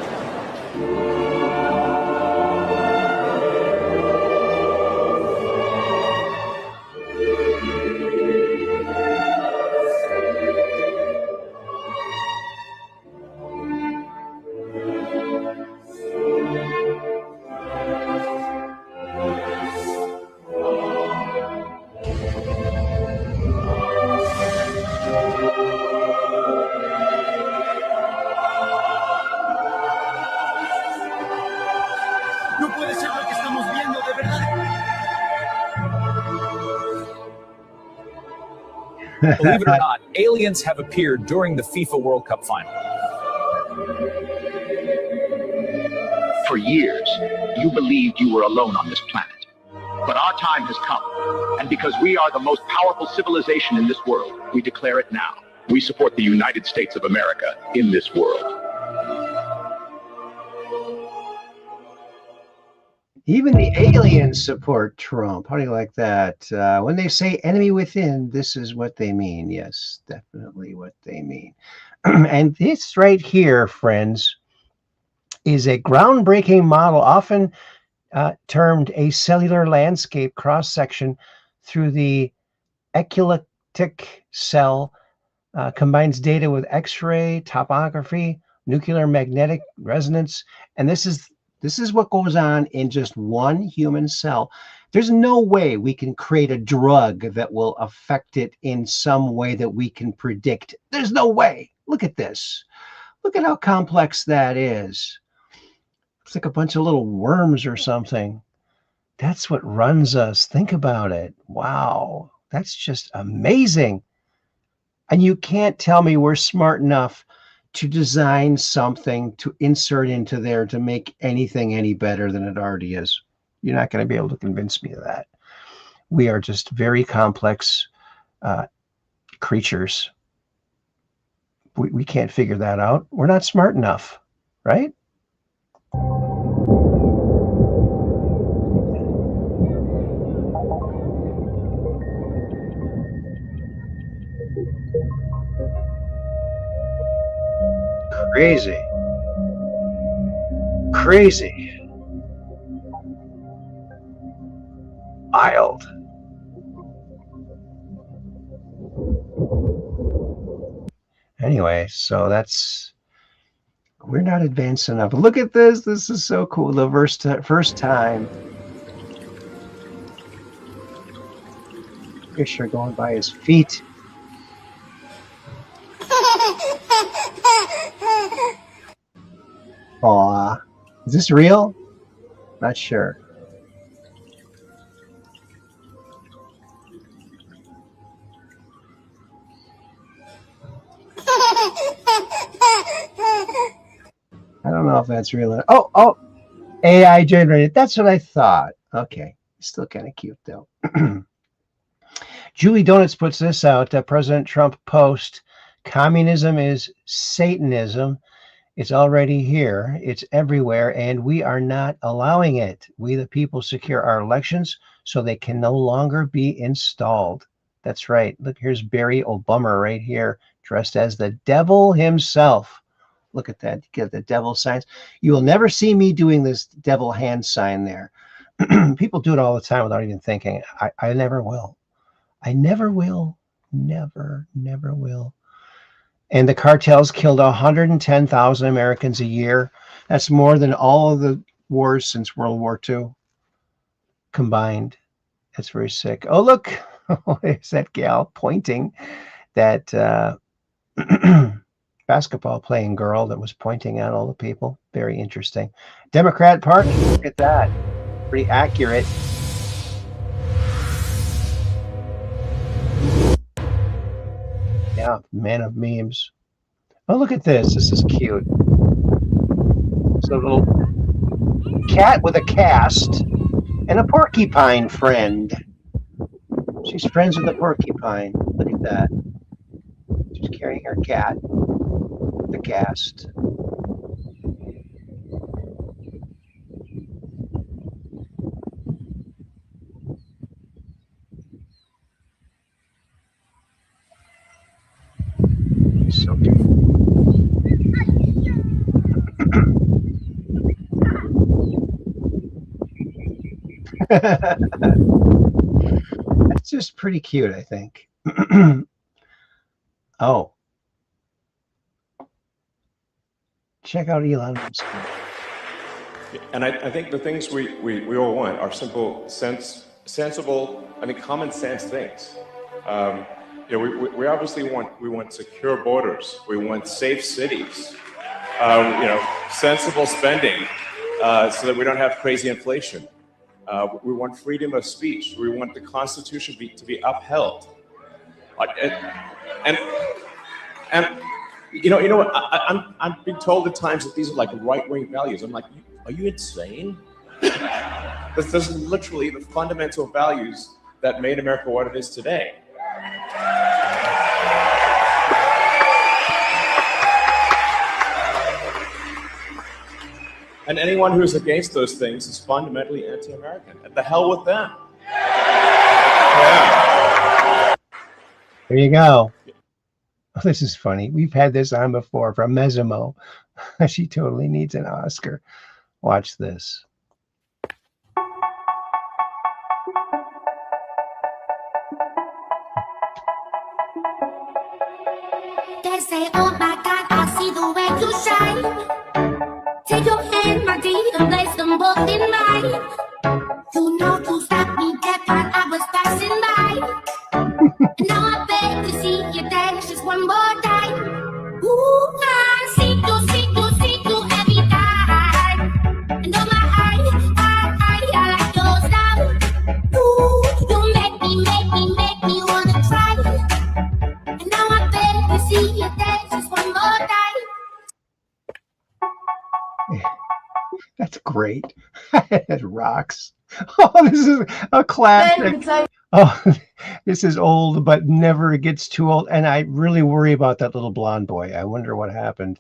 No puede ser lo que estamos viendo, de verdad. Believe it or not, aliens have appeared during the FIFA World Cup final. For years, you believed you were alone on this planet. But our time has come, and because we are the most powerful civilization in this world, we declare it now. We support the United States of America in this world. Even the aliens support Trump. How do you like that? When they say enemy within, this is what they mean. Yes, definitely what they mean. And this right here, friends, is a groundbreaking model, often termed a cellular landscape cross-section through the epileptic cell, combines data with X-ray, topography, nuclear magnetic resonance, and this is what goes on in just one human cell. There's no way we can create a drug that will affect it in some way that we can predict. There's no way. Look at this. Look at how complex that is. It's like a bunch of little worms or something. That's what runs us. Think about it. Wow. That's just amazing. And you can't tell me we're smart enough to design something to insert into there to make anything any better than it already is. You're not going to be able to convince me of that. We are just very complex creatures. We can't figure that out. We're not smart enough, right? Crazy. Crazy. Wild. Anyway, so we're not advanced enough. Look at this. This is so cool. The first time. Fisher going by his feet. Aw. Is this real? Not sure. I don't know if that's real. Oh, AI generated. That's what I thought. Okay. Still kind of cute, though. Julie Donuts puts this out. President Trump post, communism is Satanism. It's already here. It's everywhere, and we are not allowing it. We, the people, secure our elections so they can no longer be installed. That's right. Look, here's Barry Obama right here, dressed as the devil himself. Look at that. Get the devil signs. You will never see me doing this devil hand sign there. People do it all the time without even thinking. I never will. I never will. Never will. And the cartels killed 110,000 Americans a year. That's more than all of the wars since World War II combined. That's very sick. Oh, look. There's that gal pointing, that basketball playing girl that was pointing at all the people. Very interesting. Democrat Party. Look at that. Pretty accurate. Yeah, man of memes. Oh, look at this. This is cute. It's a little cat with a cast and a porcupine friend. She's friends with a porcupine. Look at that. She's carrying her cat. The cast. So cute. That's just pretty cute, I think. Oh. Check out Elon Musk. And I think the things we all want are simple, sensible, common sense things. We obviously want secure borders. We want safe cities. Sensible spending, so that we don't have crazy inflation. We want freedom of speech. We want the Constitution to be upheld. And you know what? I'm being told at times that these are like right-wing values. I'm like, are you insane? This is literally the fundamental values that made America what it is today. And anyone who's against those things is fundamentally anti-American. And the hell with them. There you go. Oh, this is funny. We've had this on before from Mesimo. She totally needs an Oscar. Watch this. They say, oh my God, I see the way you shine. Take your hand, my dear, and place them both in mine. You know you stopped me dead when I was passing by. Now I beg to see you dance just one more time. Ooh, I see you every time. And oh my, I like your style. Ooh, you make me wanna try. And now I beg to see you dance just one more time. That's great. That rocks. Oh, this is a classic. Oh, this is old, but never gets too old. And I really worry about that little blonde boy. I wonder what happened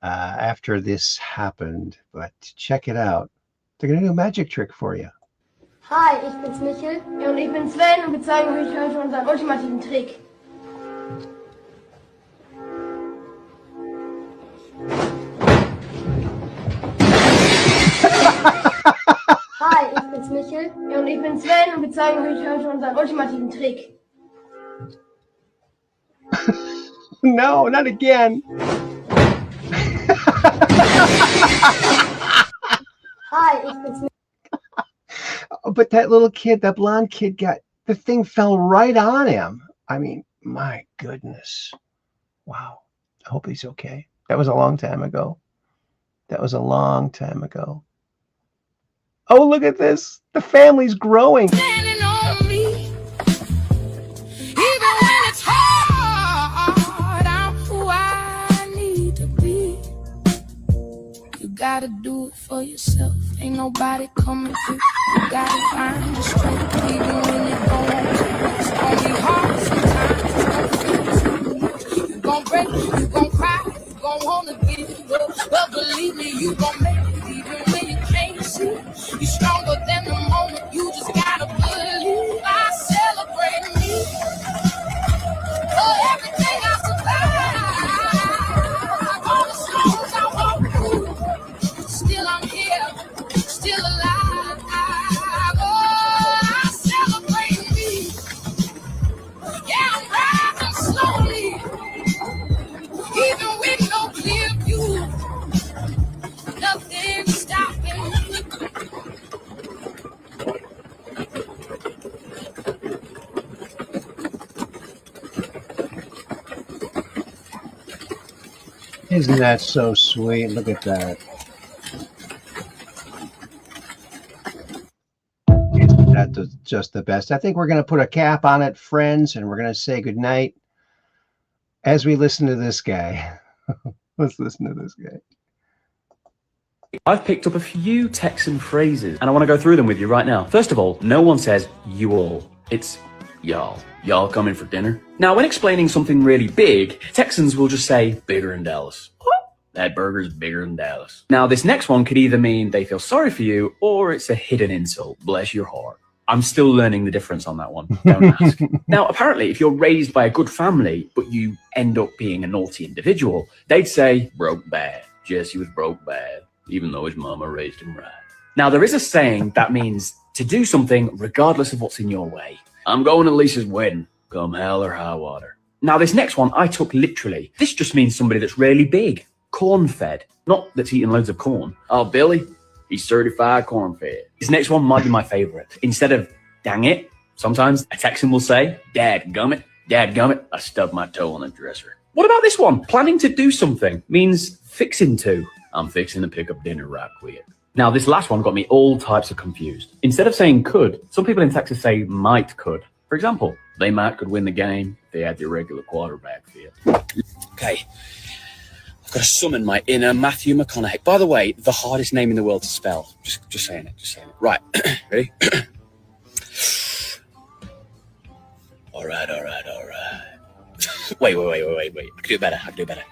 after this happened. But check it out. They're going to do a magic trick for you. Hi, ich bin's Michel und ich bin Sven und wir zeigen euch heute unseren ultimativen Trick. Hi, ich bin's Michel und ich bin Sven und wir zeigen euch heute unseren ultimativen Trick. No, not again. Hi, ich bin's Michel. But that little kid, that blonde kid, the thing fell right on him. I mean, my goodness. Wow. I hope he's okay. That was a long time ago. That was a long time ago. Oh, look at this. The family's growing. Standing on me. Even when it's hard, I'm who I need to be. You gotta do it for yourself. Ain't nobody coming through. You gotta find your strength. Even when it don't it's gonna be hard sometimes. It's gonna feel too much. You gon' break, you gon' cry, you gon' wanna give up. But believe me, you gon' make it even when you can't see. You're stronger than the moment. You just gotta believe. I celebrate me for everything I survived. All the storms I walked through. Still I'm here, still alive. Oh, I celebrate me. Yeah, I'm rising slowly, even with no clear view. Nothing's stopping me. Isn't that so sweet? Look at that. Isn't that just the best? I think we're going to put a cap on it, friends, and we're going to say goodnight as we listen to this guy. Let's listen to this guy. I've picked up a few Texan phrases and I want to go through them with you right now. First of all, no one says you all. It's y'all. Y'all coming for dinner? Now, when explaining something really big, Texans will just say bigger in Dallas. That burger's bigger than Dallas. Now, this next one could either mean they feel sorry for you or it's a hidden insult. Bless your heart. I'm still learning the difference on that one. Don't ask. Now, apparently, if you're raised by a good family, but you end up being a naughty individual, they'd say broke bad. Jesse was broke bad, even though his mama raised him right. Now, there is a saying that means to do something regardless of what's in your way. I'm going to Lisa's wedding, come hell or high water. Now, this next one I took literally. This just means somebody that's really big, corn-fed, not that's eating loads of corn. Oh, Billy, he's certified corn-fed. This next one might be my favorite. Instead of dang it, sometimes a Texan will say, dad gummit, I stubbed my toe on the dresser. What about this one? Planning to do something means fixing to. I'm fixing to pick up dinner right quick. Now, this last one got me all types of confused. Instead of saying could, some people in Texas say might could. For example, they might could win the game if they had the irregular quarterback fit. Okay, I've got to summon my inner Matthew McConaughey. By the way, the hardest name in the world to spell. Just saying it, Right, ready? All right. Wait. I can do better.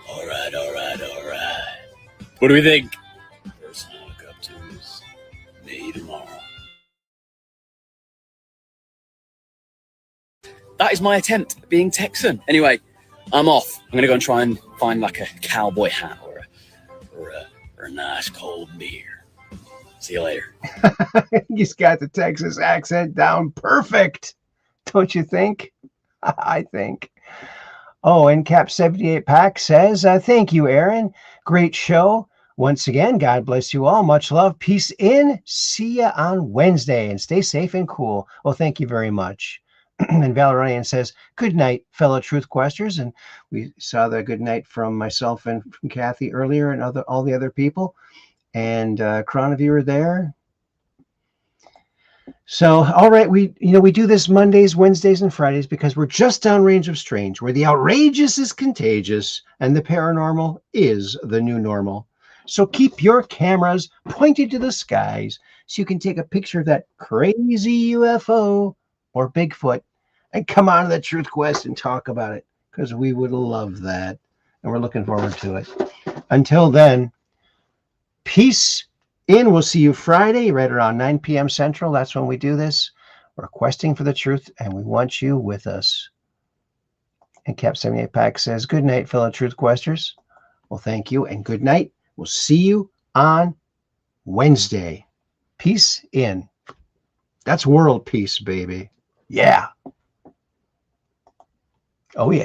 All right. What do we think? that is my attempt at being Texan. Anyway, I'm off. I'm going to go and try and find like a cowboy hat or a nice cold beer. See you later. He's got the Texas accent down perfect. Don't you think? I think. Oh, and Cap 78 Pack says, thank you, Aaron. Great show. Once again, God bless you all. Much love. Peace in. See ya on Wednesday. And stay safe and cool. Well, thank you very much. And Valerian says, good night, fellow Truth Questers. And we saw the good night from myself and from Kathy earlier and all the other people. And Kron, if you were there. So, all right, we do this Mondays, Wednesdays, and Fridays because we're just downrange of strange, where the outrageous is contagious and the paranormal is the new normal. So keep your cameras pointed to the skies so you can take a picture of that crazy UFO or Bigfoot and come on to the Truth Quest and talk about it, because we would love that. And we're looking forward to it. Until then, peace in. We'll see you Friday right around 9 p.m. Central. That's when we do this. We're questing for the truth, and we want you with us. And Cap 78 Pack says, good night, fellow Truth Questers. Well, thank you, and good night. We'll see you on Wednesday. Peace in. That's world peace, baby. Yeah. Oh, yeah.